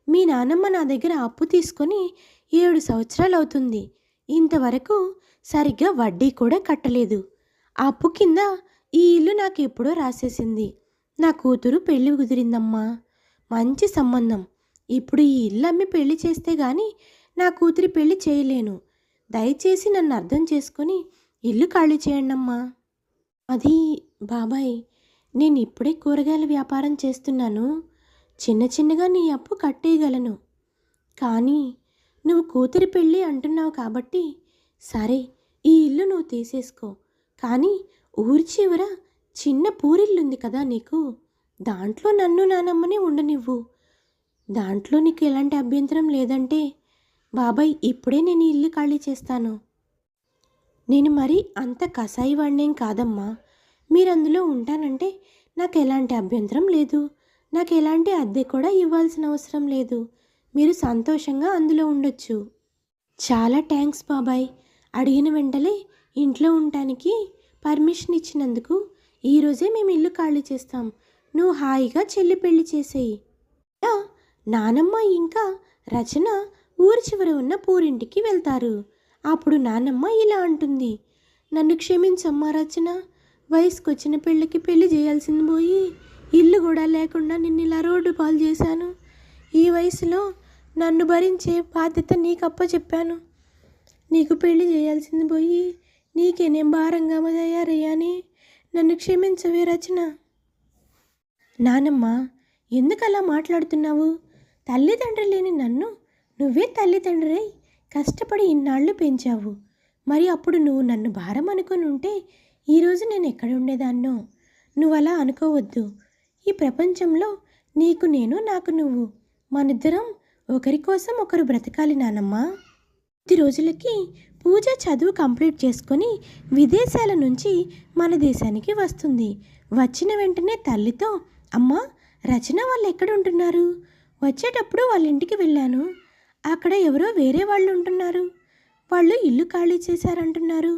మీ నానమ్మ నా దగ్గర అప్పు తీసుకొని 7 సంవత్సరాలు అవుతుంది. ఇంతవరకు సరిగ్గా వడ్డీ కూడా కట్టలేదు. ఆ అప్పు కింద ఈ ఇల్లు నాకు ఎప్పుడో రాసేసింది. నా కూతురు పెళ్లి కుదిరిందమ్మా. మంచి సంబంధం. ఇప్పుడు ఈ ఇల్లు అమ్మి పెళ్లి చేస్తే గాని నా కూతురి పెళ్లి చేయలేను. దయచేసి నన్ను అర్థం చేసుకొని ఇల్లు ఖాళీ చేయండమ్మా. అది బాబాయ్, నేను ఇప్పుడే కూరగాయల వ్యాపారం చేస్తున్నాను. చిన్న చిన్నగా నీ అప్పు కట్టేయగలను. కానీ నువ్వు కూతురి పెళ్ళి అంటున్నావు కాబట్టి సరే, ఈ ఇల్లు నువ్వు తీసేసుకో. కానీ ఊరి చివర చిన్న పూరిల్లుంది కదా నీకు, దాంట్లో నన్ను నానమ్మని ఉండనివ్వు. దాంట్లో నీకు ఎలాంటి అభ్యంతరం లేదంటే బాబాయ్ ఇప్పుడే నేను ఈ ఇల్లు ఖాళీ చేస్తాను. నేను మరి అంత కసాయి వాడినేం కాదమ్మా. మీరు అందులో ఉంటానంటే నాకు ఎలాంటి అభ్యంతరం లేదు. నాకు ఎలాంటి అద్దె కూడా ఇవ్వాల్సిన అవసరం లేదు. మీరు సంతోషంగా అందులో ఉండొచ్చు. చాలా థ్యాంక్స్ బాబాయ్. అడిగిన వెంటనే ఇంట్లో ఉండటానికి పర్మిషన్ ఇచ్చినందుకు ఈరోజే మేము ఇల్లు ఖాళీ చేస్తాం. నువ్వు హాయిగా చెల్లి పెళ్లి చేసేయి. ఇలా నానమ్మ ఇంకా రచన ఊరి చివర ఉన్న పూరింటికి వెళ్తారు. అప్పుడు నానమ్మ ఇలా అంటుంది, నన్ను క్షమించమ్మా రచన. వయసుకొచ్చిన పెళ్ళికి పెళ్లి చేయాల్సింది పోయి ఇల్లు కూడా లేకుండా నిన్ను ఇలా రోడ్డు పాలు చేశాను. ఈ వయసులో నన్ను భరించే బాధ్యత నీకు అప్పచెప్పాను. నీకు పెళ్లి చేయాల్సింది పోయి నీకేనేం భారంగా తయారయ్యాని. నన్ను క్షమించవే రచన. నానమ్మ, ఎందుకు అలా మాట్లాడుతున్నావు? తల్లిదండ్రులు లేని నన్ను నువ్వే తల్లిదండ్రులై కష్టపడి ఇన్నాళ్ళు పెంచావు. మరి అప్పుడు నువ్వు నన్ను భారం అనుకుని ఉంటే ఈరోజు నేను ఎక్కడ ఉండేదాన్నో. నువ్వు అలా అనుకోవద్దు. ఈ ప్రపంచంలో నీకు నేను, నాకు నువ్వు, మనిద్దరం ఒకరి కోసం ఒకరు బ్రతకాలి నానమ్మ. కొద్ది రోజులకి పూజ చదువు కంప్లీట్ చేసుకొని విదేశాల నుంచి మన దేశానికి వస్తుంది. వచ్చిన వెంటనే తల్లితో, అమ్మ రచన వాళ్ళు ఎక్కడ ఉంటున్నారు? వచ్చేటప్పుడు వాళ్ళ ఇంటికి వెళ్ళాను. అక్కడ ఎవరో వేరే వాళ్ళు ఉంటున్నారు. వాళ్ళు ఇల్లు ఖాళీ చేశారంటున్నారు.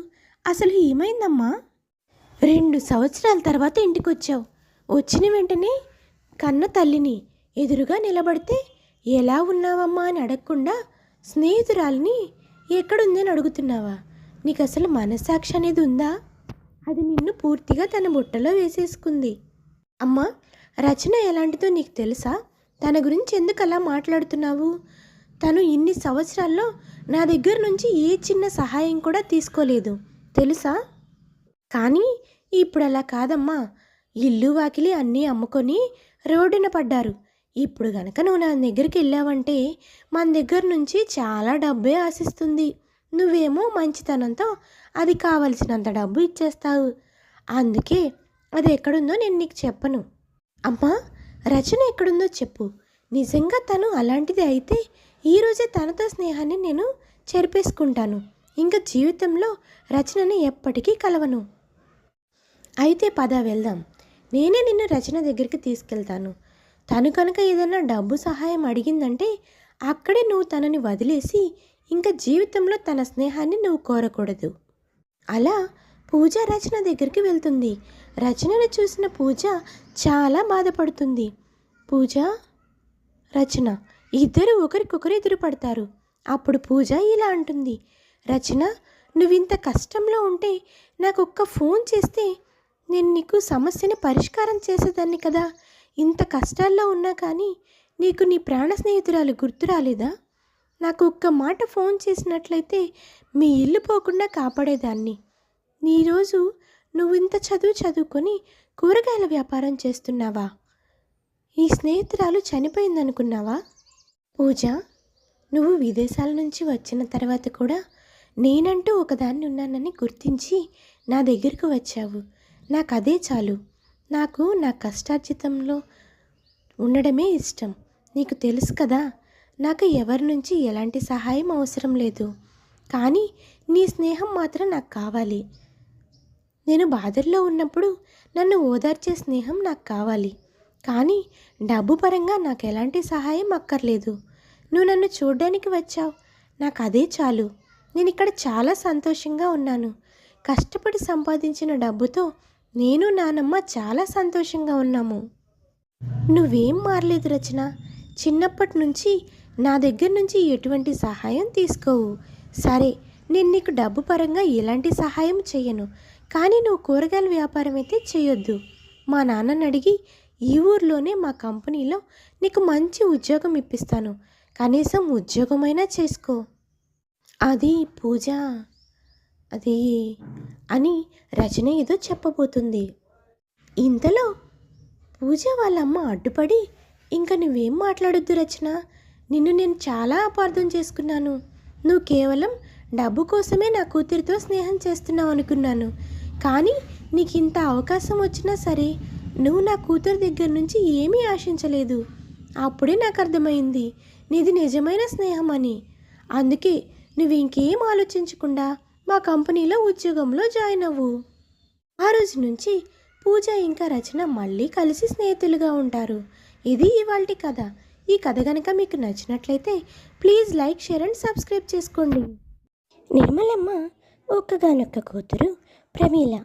అసలు ఏమైందమ్మా? 2 సంవత్సరాల తర్వాత ఇంటికి వచ్చావు. వచ్చిన వెంటనే కన్న తల్లిని ఎదురుగా నిలబడితే ఎలా ఉన్నావమ్మా అని అడగకుండా స్నేహితురాలిని ఎక్కడుంది అని అడుగుతున్నావా? నీకు అసలు మనస్సాక్షి అనేది ఉందా? అది నిన్ను పూర్తిగా తన బుట్టలో వేసేసుకుంది. అమ్మా, రచన ఎలాంటిదో నీకు తెలుసా? తన గురించి ఎందుకు అలా మాట్లాడుతున్నావు? తను ఇన్ని సంవత్సరాల్లో నా దగ్గర నుంచి ఏ చిన్న సహాయం కూడా తీసుకోలేదు తెలుసా? కానీ ఇప్పుడు అలా కాదమ్మా. ఇల్లు వాకిలి అన్నీ అమ్ముకొని రోడ్డున పడ్డారు. ఇప్పుడు గనక నువ్వు నా దగ్గరికి వెళ్ళావంటే మన దగ్గర నుంచి చాలా డబ్బే ఆశిస్తుంది. నువ్వేమో మంచితనంతో అది కావలసినంత డబ్బు ఇచ్చేస్తావు. అందుకే అది ఎక్కడుందో నేను నీకు చెప్పను. అమ్మా, రచన ఎక్కడుందో చెప్పు. నిజంగా తను అలాంటిది అయితే ఈరోజే తనతో స్నేహాన్ని నేను చెరిపేసుకుంటాను. ఇంకా జీవితంలో రచనని ఎప్పటికీ కలవను. అయితే పద వెళ్దాం. నేనే నిన్ను రచన దగ్గరికి తీసుకెళ్తాను. తను కనుక ఏదైనా డబ్బు సహాయం అడిగిందంటే అక్కడే నువ్వు తనని వదిలేసి ఇంకా జీవితంలో తన స్నేహాన్ని నువ్వు కోరకూడదు. అలా పూజ రచన దగ్గరికి వెళ్తుంది. రచనని చూసిన పూజ చాలా బాధపడుతుంది. పూజ, రచన ఇద్దరు ఒకరికొకరు ఎదురుపడతారు. అప్పుడు పూజ ఇలా అంటుంది, రచన, నువ్వింత కష్టంలో ఉంటే నాకు ఒక్క ఫోన్ చేస్తే నేను నీకు సమస్యని పరిష్కారం చేసేదాన్ని కదా. ఇంత కష్టాల్లో ఉన్నా కానీ నీకు నీ ప్రాణ స్నేహితురాలు గుర్తు రాలేదా? నాకు ఒక్క మాట ఫోన్ చేసినట్లయితే మీ ఇల్లు పోకుండా కాపాడేదాన్ని. ఈరోజు నువ్వు ఇంత చదువుకొని కూరగాయల వ్యాపారం చేస్తున్నావా? ఈ స్నేహితురాలు చనిపోయిందనుకున్నావా? పూజ, నువ్వు విదేశాల నుంచి వచ్చిన తర్వాత కూడా నేనంటూ ఒకదాన్ని ఉన్నానని గుర్తించి నా దగ్గరకు వచ్చావు. నాకు అదే చాలు. నాకు నా కష్టార్జితంలో ఉండడమే ఇష్టం. నీకు తెలుసు కదా, నాకు ఎవరి నుంచి ఎలాంటి సహాయం అవసరం లేదు. కానీ నీ స్నేహం మాత్రం నాకు కావాలి. నేను బాధల్లో ఉన్నప్పుడు నన్ను ఓదార్చే స్నేహం నాకు కావాలి. కానీ డబ్బు పరంగా నాకు ఎలాంటి సహాయం అక్కర్లేదు. నువ్వు నన్ను చూడ్డానికి వచ్చావు, నాకు అదే చాలు. నేను ఇక్కడ చాలా సంతోషంగా ఉన్నాను. కష్టపడి సంపాదించిన డబ్బుతో నేను నానమ్మ చాలా సంతోషంగా ఉన్నాము. నువ్వేం మారలేదు రచన. చిన్నప్పటి నుంచి నా దగ్గర నుంచి ఎటువంటి సహాయం తీసుకోవు. సరే, నేను నీకు డబ్బు పరంగా ఎలాంటి సహాయం చెయ్యను. కానీ నువ్వు కూరగాయల వ్యాపారం అయితే చేయొద్దు. మా నాన్నని అడిగి ఈ ఊర్లోనే మా కంపెనీలో నీకు మంచి ఉద్యోగం ఇప్పిస్తాను. కనీసం ఉద్యోగమైనా చేసుకో. అది పూజ అది అని రచన ఏదో చెప్పబోతుంది. ఇంతలో పూజ వాళ్ళమ్మ అడ్డుపడి, ఇంకా నువ్వేం మాట్లాడొద్దు రచన. నిన్ను నేను చాలా అపార్థం చేసుకున్నాను. నువ్వు కేవలం డబ్బు కోసమే నా కూతురితో స్నేహం చేస్తున్నావు అనుకున్నాను. కానీ నీకు ఇంత అవకాశం వచ్చినా సరే నువ్వు నా కూతురు దగ్గర నుంచి ఏమీ ఆశించలేదు. అప్పుడే నాకు అర్థమైంది నీది నిజమైన స్నేహం అని. అందుకే నువ్వు ఇంకేం ఆలోచించకుండా మా కంపెనీలో ఉద్యోగంలో జాయిన్ అవ్వు. ఆ రోజు నుంచి పూజ ఇంకా రచన మళ్ళీ కలిసి స్నేహితులుగా ఉంటారు. ఇది ఇవాల్టి కథ. ఈ కథ కనుక మీకు నచ్చినట్లయితే please like, share and subscribe చేసుకోండి. నిర్మలమ్మ ఒక్కగానొక్క కూతురు ప్రమీల.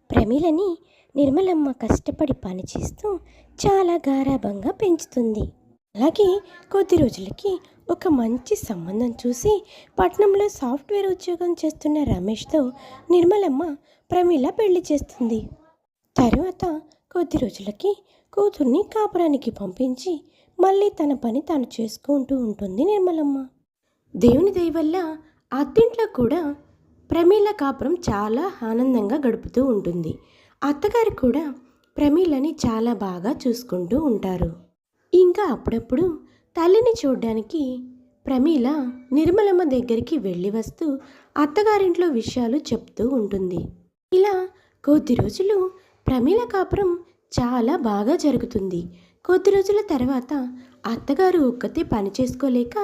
ప్రమీలని నిర్మలమ్మ కష్టపడి పనిచేస్తూ చాలా గారాబంగా పెంచుతుంది. అలాగే కొద్ది రోజులకి ఒక మంచి సంబంధం చూసి పట్నంలో సాఫ్ట్వేర్ ఉద్యోగం చేస్తున్న రమేష్తో నిర్మలమ్మ ప్రమీల పెళ్లి చేస్తుంది. తరువాత కొద్ది రోజులకి కూతుర్ని కాపురానికి పంపించి మళ్ళీ తన పని తాను చేసుకుంటూ ఉంటుంది నిర్మలమ్మ. దేవుని దయ వల్ల అత్తింట్లో కూడా ప్రమీల కాపురం చాలా ఆనందంగా గడుపుతూ ఉంటుంది. అత్తగారు కూడా ప్రమీలని చాలా బాగా చూసుకుంటూ ఉంటారు. ఇంకా అప్పుడప్పుడు తల్లిని చూడ్డానికి ప్రమీల నిర్మలమ్మ దగ్గరికి వెళ్ళి వస్తూ అత్తగారింట్లో విషయాలు చెప్తూ ఉంటుంది. ఇలా కొద్ది రోజులు ప్రమీల కాపురం చాలా బాగా జరుగుతుంది. కొద్ది రోజుల తర్వాత అత్తగారు ఒక్కతే పని చేసుకోలేక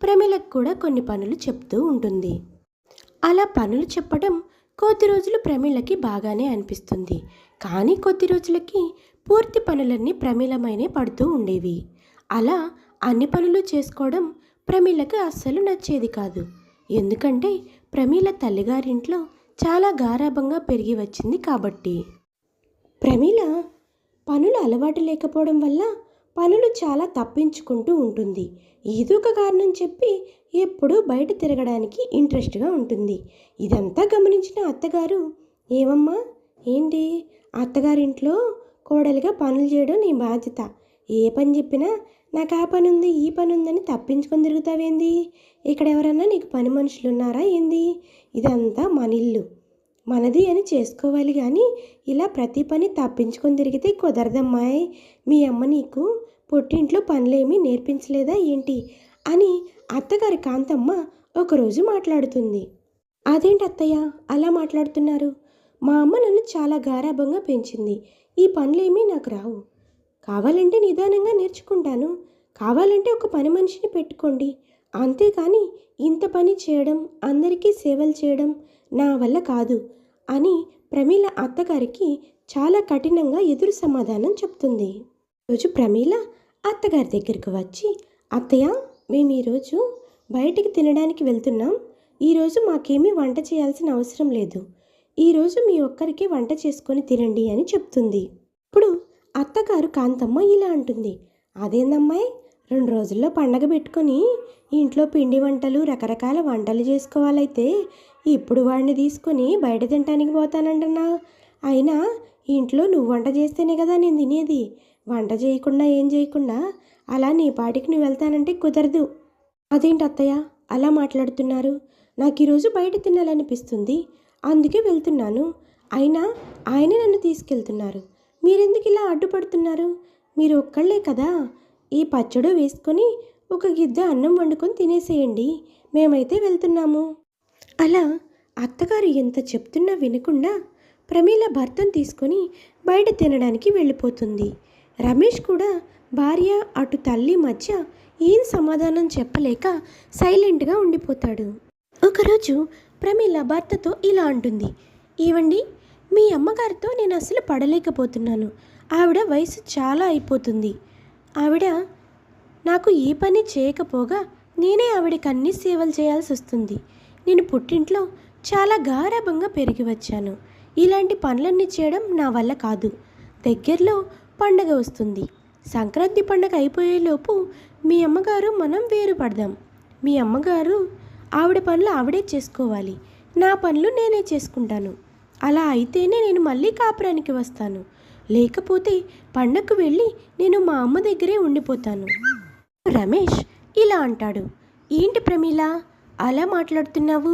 ప్రమీలకు కూడా కొన్ని పనులు చెప్తూ ఉంటుంది. అలా పనులు చెప్పడం కొద్ది రోజులు ప్రమీలకి బాగానే అనిపిస్తుంది. కానీ కొద్ది రోజులకి పూర్తి పనులన్నీ ప్రమీలమైనే పడుతూ ఉండేవి. అలా అన్ని పనులు చేసుకోవడం ప్రమీలకు అస్సలు నచ్చేది కాదు. ఎందుకంటే ప్రమీల తల్లిగారింట్లో చాలా గారాబంగా పెరిగి వచ్చింది కాబట్టి. ప్రమీల పనులు అలవాటు లేకపోవడం వల్ల పనులు చాలా తప్పించుకుంటూ ఉంటుంది. ఏదో ఒక కారణం చెప్పి ఎప్పుడూ బయట తిరగడానికి ఇంట్రెస్ట్గా ఉంటుంది. ఇదంతా గమనించిన అత్తగారు, ఏమమ్మా ఏంటి, అత్తగారింట్లో కోడలిగా పనులు చేయడం నీ బాధ్యత. ఏ పని చెప్పినా నాకు ఆ పని ఉంది ఈ పని ఉందని తప్పించుకొని తిరుగుతావేంది? ఇక్కడ ఎవరన్నా నీకు పని మనుషులు ఉన్నారా ఏంది? ఇదంతా మన ఇల్లు, మనది అని చేసుకోవాలి. కానీ ఇలా ప్రతి పని తప్పించుకొని తిరిగితే కుదరదమ్మాయి. మీ అమ్మ నీకు పుట్టింట్లో పనులేమీ నేర్పించలేదా ఏంటి అని అత్తగారి కాంతమ్మ ఒకరోజు మాట్లాడుతుంది. అదేంటి అత్తయ్య అలా మాట్లాడుతున్నారు? మా అమ్మ నన్ను చాలా గారాబంగా పెంచింది. ఈ పనులేమీ నాకు రావు. కావాలంటే నిదానంగా నేర్చుకుంటాను. కావాలంటే ఒక పని మనిషిని పెట్టుకోండి. అంతేకాని ఇంత పని చేయడం, అందరికీ సేవలు చేయడం నా వల్ల కాదు అని ప్రమీల అత్తగారికి చాలా కఠినంగా ఎదురు సమాధానం చెప్తుంది. రోజు ప్రమీల అత్తగారి దగ్గరికి వచ్చి, అత్తయ్య మేము ఈరోజు బయటికి తినడానికి వెళ్తున్నాం. ఈరోజు మాకేమీ వంట చేయాల్సిన అవసరం లేదు. ఈరోజు మీ ఒక్కరికి వంట చేసుకొని తినండి అని చెప్తుంది. ఇప్పుడు అత్తగారు కాంతమ్మ ఇలా అంటుంది, అదేందమ్మాయి 2 రోజుల్లో పండగ పెట్టుకొని ఇంట్లో పిండి వంటలు రకరకాల వంటలు చేసుకోవాలైతే ఇప్పుడు వాడిని తీసుకొని బయట తినడానికి పోతానంటున్నా. అయినా ఇంట్లో నువ్వు వంట చేస్తేనే కదా నేను తినేది. వంట చేయకుండా ఏం చేయకుండా అలా నీ పాటికి నువ్వు వెళ్తానంటే కుదరదు. అదేంటి అత్తయ్య అలా మాట్లాడుతున్నారు? నాకు ఈరోజు బయట తినాలనిపిస్తుంది, అందుకే వెళ్తున్నాను. అయినా ఆయనే నన్ను తీసుకెళ్తున్నారు. మీరెందుకు ఇలా అడ్డుపడుతున్నారు? మీరు ఒక్కళ్ళే కదా. ఈ పచ్చడి వేసుకొని ఒక గిద్ద అన్నం వండుకొని తినేసేయండి. మేమైతే వెళ్తున్నాము. అలా అత్తగారు ఎంత చెప్తున్నా వినకుండా ప్రమీల భర్తను తీసుకొని బయట తినడానికి వెళ్ళిపోతుంది. రమేష్ కూడా భార్య అటు తల్లి మధ్య ఏం సమాధానం చెప్పలేక సైలెంట్గా ఉండిపోతాడు. ఒకరోజు ప్రమీల భర్తతో ఇలా అంటుంది, ఏవండి, మీ అమ్మగారితో నేను అసలు పడలేకపోతున్నాను. ఆవిడ వయసు చాలా అయిపోతుంది. ఆవిడ నాకు ఏ పని చేయకపోగా నేనే ఆవిడకి అన్ని సేవలు చేయాల్సి వస్తుంది. నేను పుట్టింట్లో చాలా గారాబంగా పెరిగి వచ్చాను. ఇలాంటి పనులన్నీ చేయడం నా వల్ల కాదు. దగ్గరలో పండగ వస్తుంది. సంక్రాంతి పండగ అయిపోయేలోపు మీ అమ్మగారు మనం వేరు పడదాం. మీ అమ్మగారు ఆవిడ పనులు ఆవిడే చేసుకోవాలి. నా పనులు నేనే చేసుకుంటాను. అలా అయితేనే నేను మళ్ళీ కాపురానికి వస్తాను. లేకపోతే పండగకు వెళ్ళి నేను మా అమ్మ దగ్గరే ఉండిపోతాను. రమేష్ ఇలా అంటాడు, ఏంటి ప్రమీల అలా మాట్లాడుతున్నావు?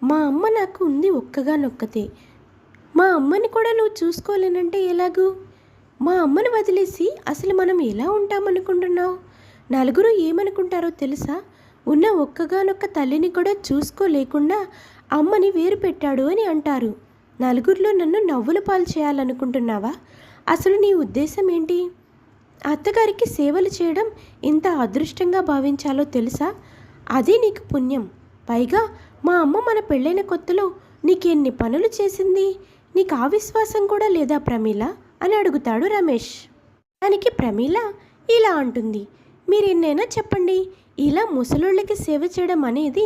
మా అమ్మ నాకు ఉంది ఒక్కగానొక్కతే. మా అమ్మని కూడా నువ్వు చూసుకోలేనంటే ఎలాగూ? మా అమ్మని వదిలేసి అసలు మనం ఎలా ఉంటామనుకుంటున్నావు? నలుగురు ఏమనుకుంటారో తెలుసా? ఉన్న ఒక్కగానొక్క తల్లిని కూడా చూసుకోలేకుండా అమ్మని వేరు పెట్టాడు అని అంటారు. నలుగురిలో నన్ను నవ్వుల పాలు చేయాలనుకుంటున్నావా? అసలు నీ ఉద్దేశం ఏంటి? అత్తగారికి సేవలు చేయడం ఎంత అదృష్టంగా భావించాలో తెలుసా? అదే నీకు పుణ్యం. పైగా మా అమ్మ మన పెళ్ళైన కొత్తలో నీకెన్ని పనులు చేసింది? నీకు ఆ విశ్వాసం కూడా లేదా ప్రమీల అని అడుగుతాడు రమేష్. దానికి ప్రమీల ఇలా అంటుంది, మీరెన్నైనా చెప్పండి, ఇలా ముసలోళ్ళకి సేవ చేయడం అనేది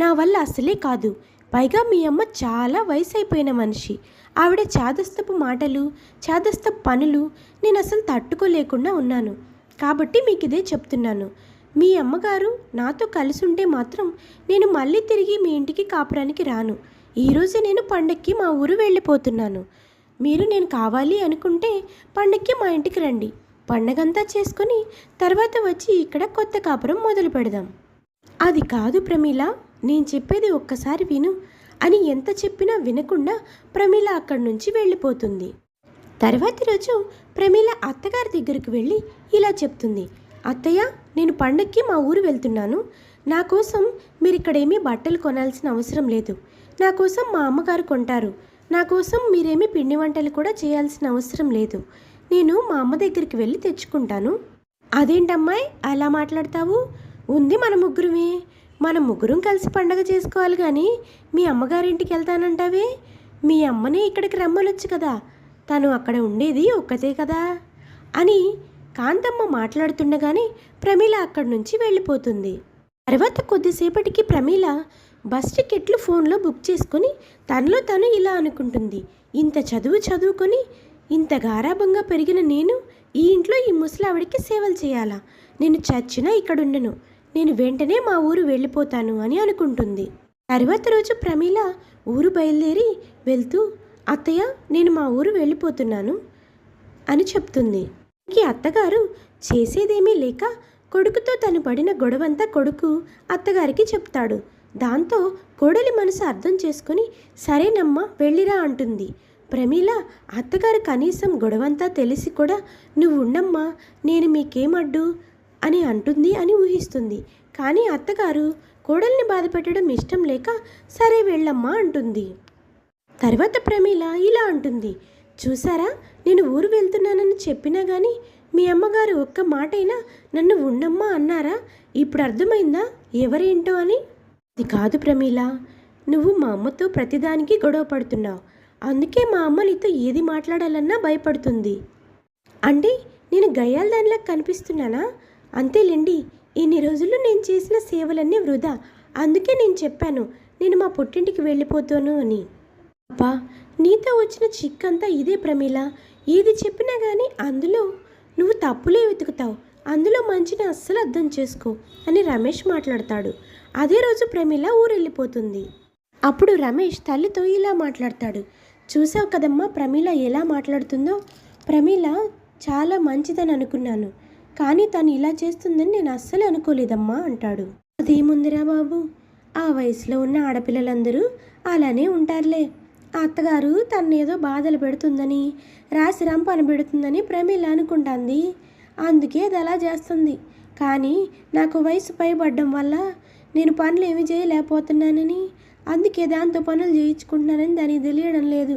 నా వల్ల అసలే కాదు. పైగా మీ అమ్మ చాలా వయసు అయిపోయిన మనిషి. ఆవిడ చాదస్తపు మాటలు, చాదస్తపు పనులు నేను అసలు తట్టుకోలేకుండా ఉన్నాను. కాబట్టి మీకు ఇదే చెప్తున్నాను, మీ అమ్మగారు నాతో కలిసి ఉంటే మాత్రం నేను మళ్ళీ తిరిగి మీ ఇంటికి కాపురానికి రాను. ఈరోజే నేను పండక్కి మా ఊరు వెళ్ళిపోతున్నాను. మీరు నేను కావాలి అనుకుంటే పండక్కి మా ఇంటికి రండి. పండగంతా చేసుకొని తర్వాత వచ్చి ఇక్కడ కొత్త కాపురం మొదలు పెడదాం. అది కాదు ప్రమీల, నేను చెప్పేది ఒక్కసారి విను అని ఎంత చెప్పినా వినకుండా ప్రమీల అక్కడి నుంచి వెళ్ళిపోతుంది. తర్వాతి రోజు ప్రమీల అత్తగారి దగ్గరికి వెళ్ళి ఇలా చెప్తుంది, అత్తయ్య, నేను పండక్కి మా ఊరు వెళ్తున్నాను. నా కోసం మీరు ఇక్కడేమీ బట్టలు కొనాల్సిన అవసరం లేదు. నా కోసం మా అమ్మగారు కొంటారు. నా కోసం మీరేమీ పిండి వంటలు కూడా చేయాల్సిన అవసరం లేదు. నేను మా అమ్మ దగ్గరికి వెళ్ళి తెచ్చుకుంటాను. అదేంటమ్మాయి అలా మాట్లాడతావు? ఉంది మన ముగ్గురమే. మనం ముగ్గురం కలిసి పండగ చేసుకోవాలి కానీ మీ అమ్మగారింటికి వెళ్తానంటావే? మీ అమ్మనే ఇక్కడికి రమ్మనొచ్చు కదా, తను అక్కడ ఉండేది ఒక్కతే కదా అని కాంతమ్మ మాట్లాడుతుండగానే ప్రమీల అక్కడి నుంచి వెళ్ళిపోతుంది. తర్వాత కొద్దిసేపటికి ప్రమీల బస్ టికెట్లు ఫోన్లో బుక్ చేసుకొని తనలో తను ఇలా అనుకుంటుంది, ఇంత చదువుకొని ఇంత గారాబంగా పెరిగిన నేను ఈ ఇంట్లో ఈ ముసలావిడికి సేవలు చేయాలా? నేను చచ్చినా ఇక్కడ ఉండను. నేను వెంటనే మా ఊరు వెళ్ళిపోతాను అని అనుకుంటుంది. తర్వాత రోజు ప్రమీల ఊరు బయలుదేరి వెళ్తూ, అత్తయ్య, నేను మా ఊరు వెళ్ళిపోతున్నాను అని చెప్తుంది. ఈ అత్తగారు చేసేదేమీ లేక కొడుకుతో తను పడిన గొడవంతా కొడుకు అత్తగారికి చెప్తాడు. దాంతో కోడలి మనసు అర్థం చేసుకుని సరేనమ్మా వెళ్ళిరా అంటుంది. ప్రమీల అత్తగారు కనీసం గొడవంతా తెలిసి కూడా నువ్వు ఉండమ్మా, నేను మీకేమడ్డు అని అంటుంది అని ఊహిస్తుంది. కానీ అత్తగారు కోడల్ని బాధ పెట్టడం ఇష్టం లేక సరే వెళ్ళమ్మా అంటుంది. తర్వాత ప్రమీల ఇలా అంటుంది, చూసారా, నేను ఊరు వెళ్తున్నానని చెప్పినా కానీ మీ అమ్మగారు ఒక్క మాటైనా నన్ను ఉండమ్మా అన్నారా? ఇప్పుడు అర్థమైందా ఎవరేంటో అని? అది కాదు ప్రమీల, నువ్వు మా అమ్మతో ప్రతిదానికి గొడవ పడుతున్నావు. అందుకే మా అమ్మ నీతో ఏది మాట్లాడాలన్నా భయపడుతుంది. అంటే నేను గయ్యాల దానిలా కనిపిస్తున్నానా? అంతేలేండి, ఇన్ని రోజులు నేను చేసిన సేవలన్నీ వృధా. అందుకే నేను చెప్పాను నేను మా పుట్టింటికి వెళ్ళిపోతాను అని. అబ్బా, నీతో వచ్చిన చిక్కంతా ఇదే ప్రమీల. ఏది చెప్పినా కానీ అందులో నువ్వు తప్పులే వెతుకుతావు. అందులో మంచిని అస్సలు అర్థం చేసుకో అని రమేష్ మాట్లాడతాడు. అదే రోజు ప్రమీల ఊరు వెళ్ళిపోతుంది. అప్పుడు రమేష్ తల్లితో ఇలా మాట్లాడతాడు, చూసావు కదమ్మా ప్రమీల ఎలా మాట్లాడుతుందో? ప్రమీల చాలా మంచిదని అనుకున్నాను, కానీ తను ఇలా చేస్తుందని నేను అస్సలు అనుకోలేదమ్మా అంటాడు. అదేముందిరా బాబు, ఆ వయసులో ఉన్న ఆడపిల్లలందరూ అలానే ఉంటారులే. ఆ అత్తగారు తన్నేదో బాధలు పెడుతుందని, రాసి రంపని పెడుతుందని ప్రమీల అనుకుంటాంది. అందుకే అది అలా చేస్తుంది. కానీ నాకు వయసు పైబడ్డం వల్ల నేను పనులు ఏమి చేయలేకపోతున్నానని అందుకే దాంతో పనులు చేయించుకుంటున్నానని దానికి తెలియడం లేదు.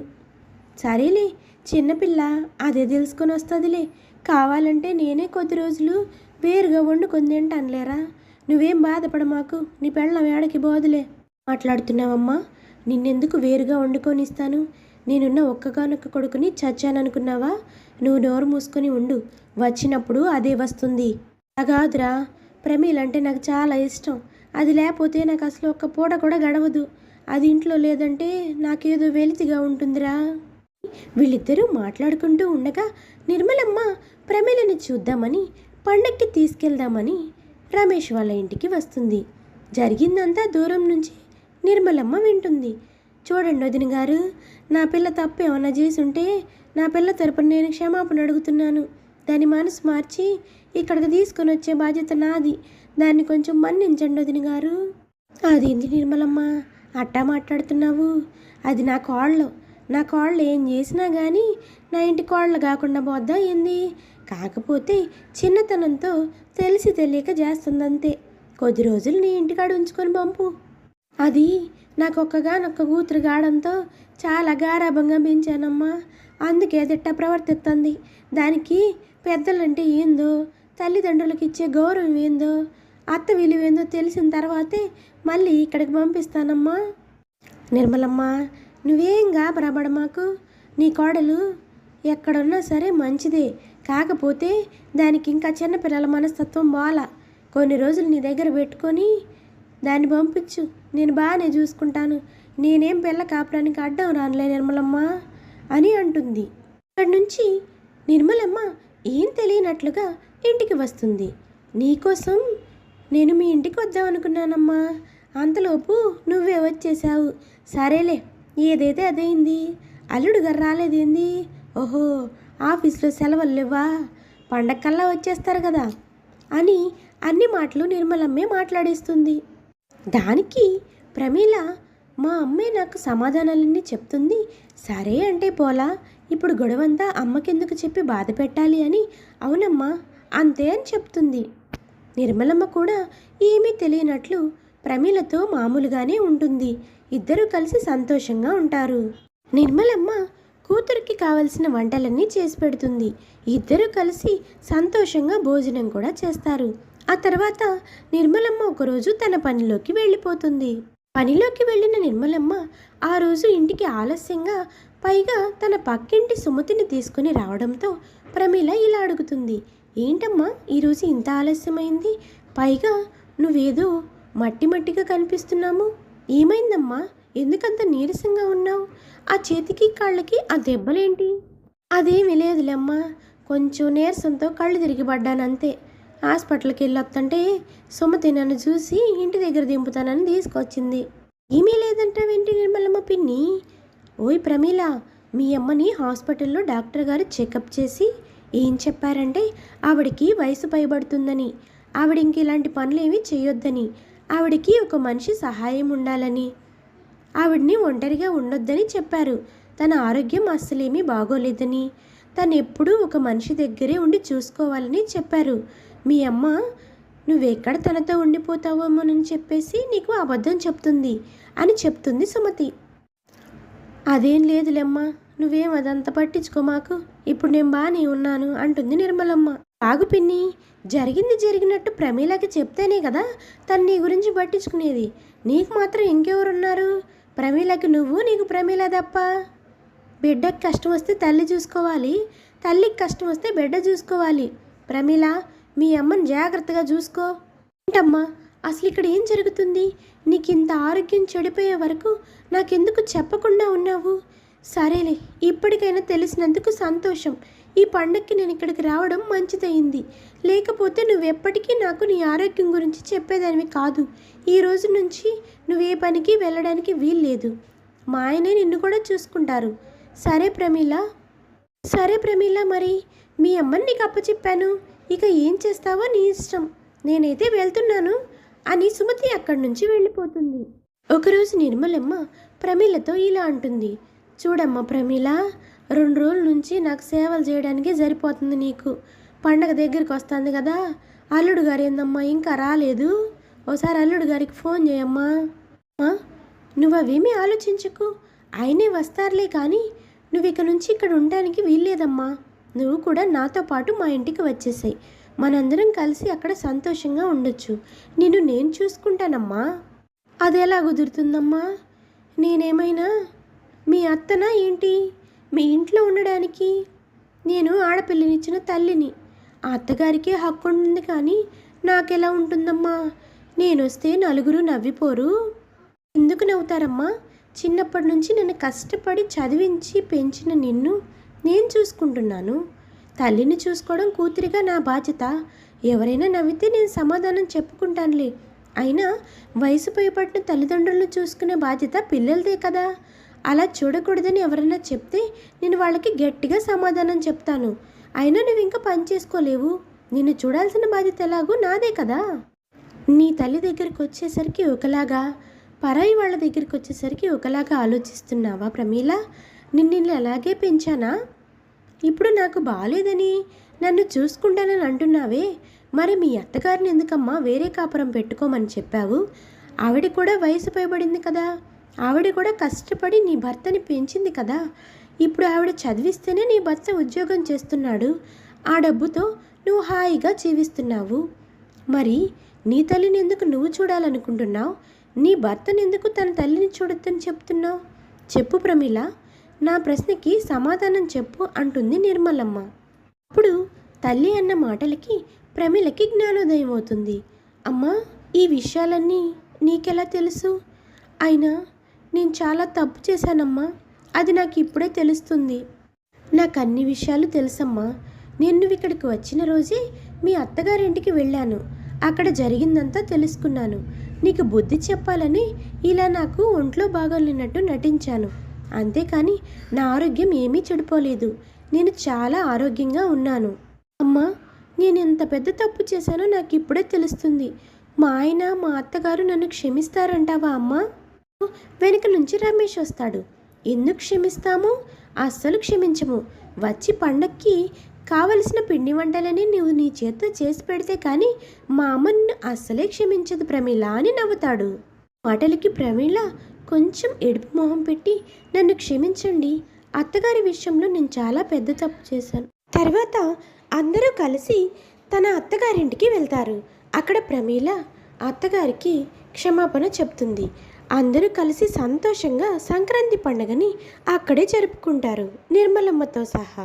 సరేలే, చిన్నపిల్ల అదే తెలుసుకొని వస్తుందిలే. కావాలంటే నేనే కొద్ది రోజులు వేరుగా వండుకొని తింటానులేరా. నువ్వేం బాధపడ మాకు, నీ పెళ్ళం ఏడకి బోదులే. మాట్లాడుతున్నావమ్మా? నిన్నెందుకు వేరుగా వండుకొని ఇస్తాను? నేనున్న ఒక్కగానొక్క కొడుకుని చచ్చాననుకున్నావా? నువ్వు నోరు మూసుకొని ఉండు, వచ్చినప్పుడు అదే వస్తుంది. అగాదురా, ప్రమీలంటే నాకు చాలా ఇష్టం. అది లేకపోతే నాకు అసలు ఒక్క పూట కూడా గడవదు. అది ఇంట్లో లేదంటే నాకేదో వెలితిగా ఉంటుందిరా. వీళ్ళిద్దరూ మాట్లాడుకుంటూ ఉండగా నిర్మలమ్మ ప్రమీలని చూద్దామని పండక్కి తీసుకెళ్దామని రమేష్ వాళ్ళ ఇంటికి వస్తుంది. జరిగిందంతా దూరం నుంచి నిర్మలమ్మ వింటుంది. చూడండి వదిన గారు, నా పిల్ల తప్పు ఏమన్నా చేసి ఉంటే నా పిల్ల తరపున నేను క్షమాపణ అడుగుతున్నాను. దాని మనసు మార్చి ఇక్కడికి తీసుకొని వచ్చే బాధ్యత నాది. దాన్ని కొంచెం మన్నించండి వదిన గారు. అదేంటి నిర్మలమ్మ అట్టా మాట్లాడుతున్నావు? అది నా కోళ్ళు ఏం చేసినా కానీ నా ఇంటి కోళ్ళు కాకుండా పోద్దా ఏంది? కాకపోతే చిన్నతనంతో తెలిసి తెలియక చేస్తుందంతే. కొద్ది రోజులు నీ ఇంటికాడ ఉంచుకొని పంపు. అది నాకు ఒక్కగానొక్క కూతురు గాడంతో చాలా గారాభంగా పెంచానమ్మా. అందుకే అదిట్ట ప్రవర్తిస్తుంది. దానికి పెద్దలంటే ఏందో, తల్లిదండ్రులకు ఇచ్చే గౌరవం ఏందో, అత్త విలువేందో తెలిసిన తర్వాతే మళ్ళీ ఇక్కడికి పంపిస్తానమ్మా. నిర్మలమ్మ, నువ్వేం గాబరాబడ మాకు. నీ కోడలు ఎక్కడున్నా సరే మంచిదే. కాకపోతే దానికి ఇంకా చిన్నపిల్లల మనస్తత్వం బాలా. కొన్ని రోజులు నీ దగ్గర పెట్టుకొని దాన్ని పంపించు, నేను బాగానే చూసుకుంటాను. నేనేం పిల్ల కాపురానికి అడ్డం రానులే నిర్మలమ్మ అని అంటుంది. అక్కడి నుంచి నిర్మలమ్మ ఏం తెలియనట్లుగా ఇంటికి వస్తుంది. నీకోసం నేను మీ ఇంటికి వద్దామనుకున్నానమ్మా. అంతలోపు నువ్వే వచ్చేసావు. సరేలే, ఏదైతే అదైంది. అల్లుడు గారు రాలేదేంది? ఓహో, ఆఫీస్లో సెలవులు లేవా? పండగకల్లా వచ్చేస్తారు కదా అని అన్ని మాటలు నిర్మలమ్మే మాట్లాడేస్తుంది. దానికి ప్రమీల, మా అమ్మే నాకు సమాధానాలన్నీ చెప్తుంది. సరే అంటే పోలా, ఇప్పుడు గొడవంతా అమ్మకెందుకు చెప్పి బాధ పెట్టాలి అని. అవునమ్మా, అంతే అని చెప్తుంది. నిర్మలమ్మ కూడా ఏమీ తెలియనట్లు ప్రమీలతో మామూలుగానే ఉంటుంది. ఇద్దరూ కలిసి సంతోషంగా ఉంటారు. నిర్మలమ్మ కూతురికి కావలసిన వంటలన్నీ చేసి పెడుతుంది. ఇద్దరూ కలిసి సంతోషంగా భోజనం కూడా చేస్తారు. ఆ తర్వాత నిర్మలమ్మ ఒకరోజు తన పనిలోకి వెళ్ళిపోతుంది. పనిలోకి వెళ్ళిన నిర్మలమ్మ ఆ రోజు ఇంటికి ఆలస్యంగా, పైగా తన పక్కింటి సుమతిని తీసుకుని రావడంతో ప్రమీల ఇలా అడుగుతుంది. ఏంటమ్మా ఈరోజు ఇంత ఆలస్యమైంది? పైగా నువ్వేదో మట్టిగా కనిపిస్తున్నాము. ఏమైందమ్మా? ఎందుకంత నీరసంగా ఉన్నావు? ఆ చేతికి కాళ్ళకి ఆ దెబ్బలేంటి? అదేమీ లేదులేమ్మా, కొంచెం నీరసంతో కళ్ళు తిరిగి పడ్డానంతే. హాస్పిటల్కి వెళ్ళొస్తుంటే సుమతి నన్ను చూసి ఇంటి దగ్గర దింపుతానని తీసుకొచ్చింది. ఏమీ లేదంటావేంటి నిర్మలమ్మ పిన్ని? ఓయ్ ప్రమీల, మీ అమ్మని హాస్పిటల్లో డాక్టర్ గారు చెకప్ చేసి ఏం చెప్పారంటే ఆవిడికి వయసు పైబడుతుందని, ఆవిడ ఇంక ఇలాంటి పనులేమీ చేయొద్దని, ఆవిడికి ఒక మనిషి సహాయం ఉండాలని, ఆవిడ్ని ఒంటరిగా ఉండొద్దని చెప్పారు. తన ఆరోగ్యం అస్సలేమీ బాగోలేదని, తను ఎప్పుడూ ఒక మనిషి దగ్గరే ఉండి చూసుకోవాలని చెప్పారు. మీ అమ్మ నువ్వెక్కడ తనతో ఉండిపోతావోమోనని చెప్పేసి నీకు అబద్ధం చెప్తుంది అని చెప్తుంది సుమతి. అదేం లేదులేమ్మా, నువ్వేం అదంతా పట్టించుకో మాకు, ఇప్పుడు నేను బాగానే ఉన్నాను అంటుంది నిర్మలమ్మ. బాగు పిన్ని, జరిగింది జరిగినట్టు ప్రమీలకి చెప్తేనే కదా తను నీ గురించి పట్టించుకునేది. నీకు మాత్రం ఇంకెవరున్నారు? ప్రమీలకి నువ్వు, నీకు ప్రమీల తప్ప. బిడ్డకి కష్టం వస్తే తల్లి చూసుకోవాలి, తల్లికి కష్టం వస్తే బిడ్డ చూసుకోవాలి. ప్రమీల, మీ అమ్మని జాగ్రత్తగా చూసుకో. ఏంటమ్మా అసలు ఇక్కడ ఏం జరుగుతుంది? నీకు ఇంత ఆరోగ్యం చెడిపోయే వరకు నాకెందుకు చెప్పకుండా ఉన్నావు? సరేలే, ఇప్పటికైనా తెలిసినందుకు సంతోషం. ఈ పండక్కి నేను ఇక్కడికి రావడం మంచిదయింది. లేకపోతే నువ్వెప్పటికీ నాకు నీ ఆరోగ్యం గురించి చెప్పేదానివి కాదు. ఈ రోజు నుంచి నువ్వే పనికి వెళ్ళడానికి వీల్లేదు. మా ఆయనే నిన్ను కూడా చూసుకుంటారు. సరే ప్రమీల, మరి మీ అమ్మని నీకు అప్పచెప్పాను, ఇక ఏం చేస్తావో నీ ఇష్టం. నేనైతే వెళ్తున్నాను అని సుమతి అక్కడి నుంచి వెళ్ళిపోతుంది. ఒకరోజు నిర్మలమ్మ ప్రమీలతో ఇలా అంటుంది. చూడమ్మ ప్రమీల, 2 రోజుల నుంచి నాకు సేవలు చేయడానికే సరిపోతుంది. నీకు పండగ దగ్గరికి వస్తుంది కదా, అల్లుడు గారు ఏందమ్మా ఇంకా రాలేదు? ఒకసారి అల్లుడు గారికి ఫోన్ చేయమ్మా. నువ్వవేమీ ఆలోచించకు, ఆయనే వస్తారులే కానీ నువ్వు ఇక నుంచి ఇక్కడ ఉండడానికి వీల్లేదమ్మా. నువ్వు కూడా నాతో పాటు మా ఇంటికి వచ్చేసాయి. మనందరం కలిసి అక్కడ సంతోషంగా ఉండొచ్చు. నేను చూసుకుంటానమ్మా. అదెలా కుదురుతుందమ్మా? నేనేమైనా మీ అత్తనా ఏంటి మీ ఇంట్లో ఉండడానికి? నేను ఆడపిల్లనిచ్చిన తల్లిని. ఆ అత్తగారికే హక్కు ఉంటుంది కానీ నాకెలా ఉంటుందమ్మా? నేనొస్తే నలుగురు నవ్విపోరు? ఎందుకు నవ్వుతారమ్మా? చిన్నప్పటి నుంచి నన్ను కష్టపడి చదివించి పెంచిన నిన్ను నేను చూసుకుంటున్నాను. తల్లిని చూసుకోవడం కూతురిగా నా బాధ్యత. ఎవరైనా నవ్వితే నేను సమాధానం చెప్పుకుంటానులే. అయినా వయసు పైబడిన తల్లిదండ్రులను చూసుకునే బాధ్యత పిల్లలదే కదా. అలా చూడకూడదని ఎవరైనా చెప్తే నేను వాళ్ళకి గట్టిగా సమాధానం చెప్తాను. అయినా నువ్వు ఇంకా పని చేసుకోలేవు. నిన్ను చూడాల్సిన బాధ్యత ఎలాగో నాదే కదా. నీ తల్లి దగ్గరికి వచ్చేసరికి ఒకలాగా, పరాయి వాళ్ళ దగ్గరికి వచ్చేసరికి ఒకలాగా ఆలోచిస్తున్నావా ప్రమీల? నిన్ను అలాగే పెంచానా? ఇప్పుడు నాకు బాగాలేదని నన్ను చూసుకుంటానని అంటున్నావే, మరి మీ అత్తగారిని ఎందుకమ్మా వేరే కాపురం పెట్టుకోమని చెప్పావు? ఆవిడ కూడా వయసు పైబడింది కదా. ఆవిడ కూడా కష్టపడి నీ భర్తని పెంచింది కదా. ఇప్పుడు ఆవిడ చదివిస్తేనే నీ భర్త ఉద్యోగం చేస్తున్నాడు. ఆ డబ్బుతో నువ్వు హాయిగా జీవిస్తున్నావు. మరి నీ తల్లిని ఎందుకు నువ్వు చూడాలనుకుంటున్నావు? నీ భర్తని ఎందుకు తన తల్లిని చూడొద్దని చెప్తున్నావు? చెప్పు ప్రమీల, నా ప్రశ్నకి సమాధానం చెప్పు అంటుంది నిర్మలమ్మ. అప్పుడు తల్లి అన్న మాటలకి ప్రమీలకి జ్ఞానోదయం అవుతుంది. అమ్మా, ఈ విషయాలన్నీ నీకెలా తెలుసు? అయినా నేను చాలా తప్పు చేశానమ్మా. అది నాకు ఇప్పుడే తెలుస్తుంది. నాకు అన్ని విషయాలు తెలుసమ్మా. నేను ఇక్కడికి వచ్చిన రోజే మీ అత్తగారింటికి వెళ్ళాను. అక్కడ జరిగిందంతా తెలుసుకున్నాను. నీకు బుద్ధి చెప్పాలని ఇలా నాకు ఒంట్లో బాగోలేనట్టు నటించాను. అంతేకాని నా ఆరోగ్యం ఏమీ చెడిపోలేదు. నేను చాలా ఆరోగ్యంగా ఉన్నాను. అమ్మా, నేను ఎంత పెద్ద తప్పు చేశానో నాకు ఇప్పుడే తెలుస్తుంది. మా ఆయన మా అత్తగారు నన్ను క్షమిస్తారంటావా అమ్మా? వెనుక నుంచి రమేష్ వస్తాడు. ఎందుకు క్షమిస్తాము? అస్సలు క్షమించము. వచ్చి పండక్కి కావలసిన పిండి వంటలని నువ్వు నీ చేత్తో చేసి పెడితే కానీ మా అమ్మ నిన్ను అస్సలే క్షమించదు ప్రమీల అని నవ్వుతాడు. మాటలకి ప్రమీల కొంచెం ఎడుపు మొహం పెట్టి, నన్ను క్షమించండి, అత్తగారి విషయంలో నేను చాలా పెద్ద తప్పు చేశాను. తర్వాత అందరూ కలిసి తన అత్తగారింటికి వెళ్తారు. అక్కడ ప్రమీల అత్తగారికి క్షమాపణ చెప్తుంది. అందరూ కలిసి సంతోషంగా సంక్రాంతి పండుగని అక్కడే జరుపుకుంటారు, నిర్మలమ్మతో సహా.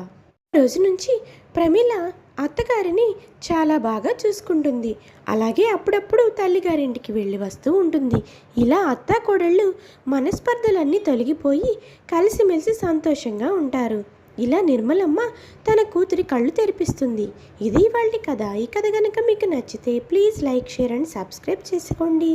రోజు నుంచి ప్రమీల అత్తగారిని చాలా బాగా చూసుకుంటుంది. అలాగే అప్పుడప్పుడు తల్లిగారింటికి వెళ్ళి వస్తూ ఉంటుంది. ఇలా అత్తా కోడళ్ళు మనస్పర్ధలన్నీ తొలగిపోయి కలిసిమెలిసి సంతోషంగా ఉంటారు. ఇలా నిర్మలమ్మ తన కూతురి కళ్ళు తెరిపిస్తుంది. ఇది ఇవాల్టి కథ. ఈ కథ కనుక మీకు నచ్చితే please like, share and subscribe చేసుకోండి.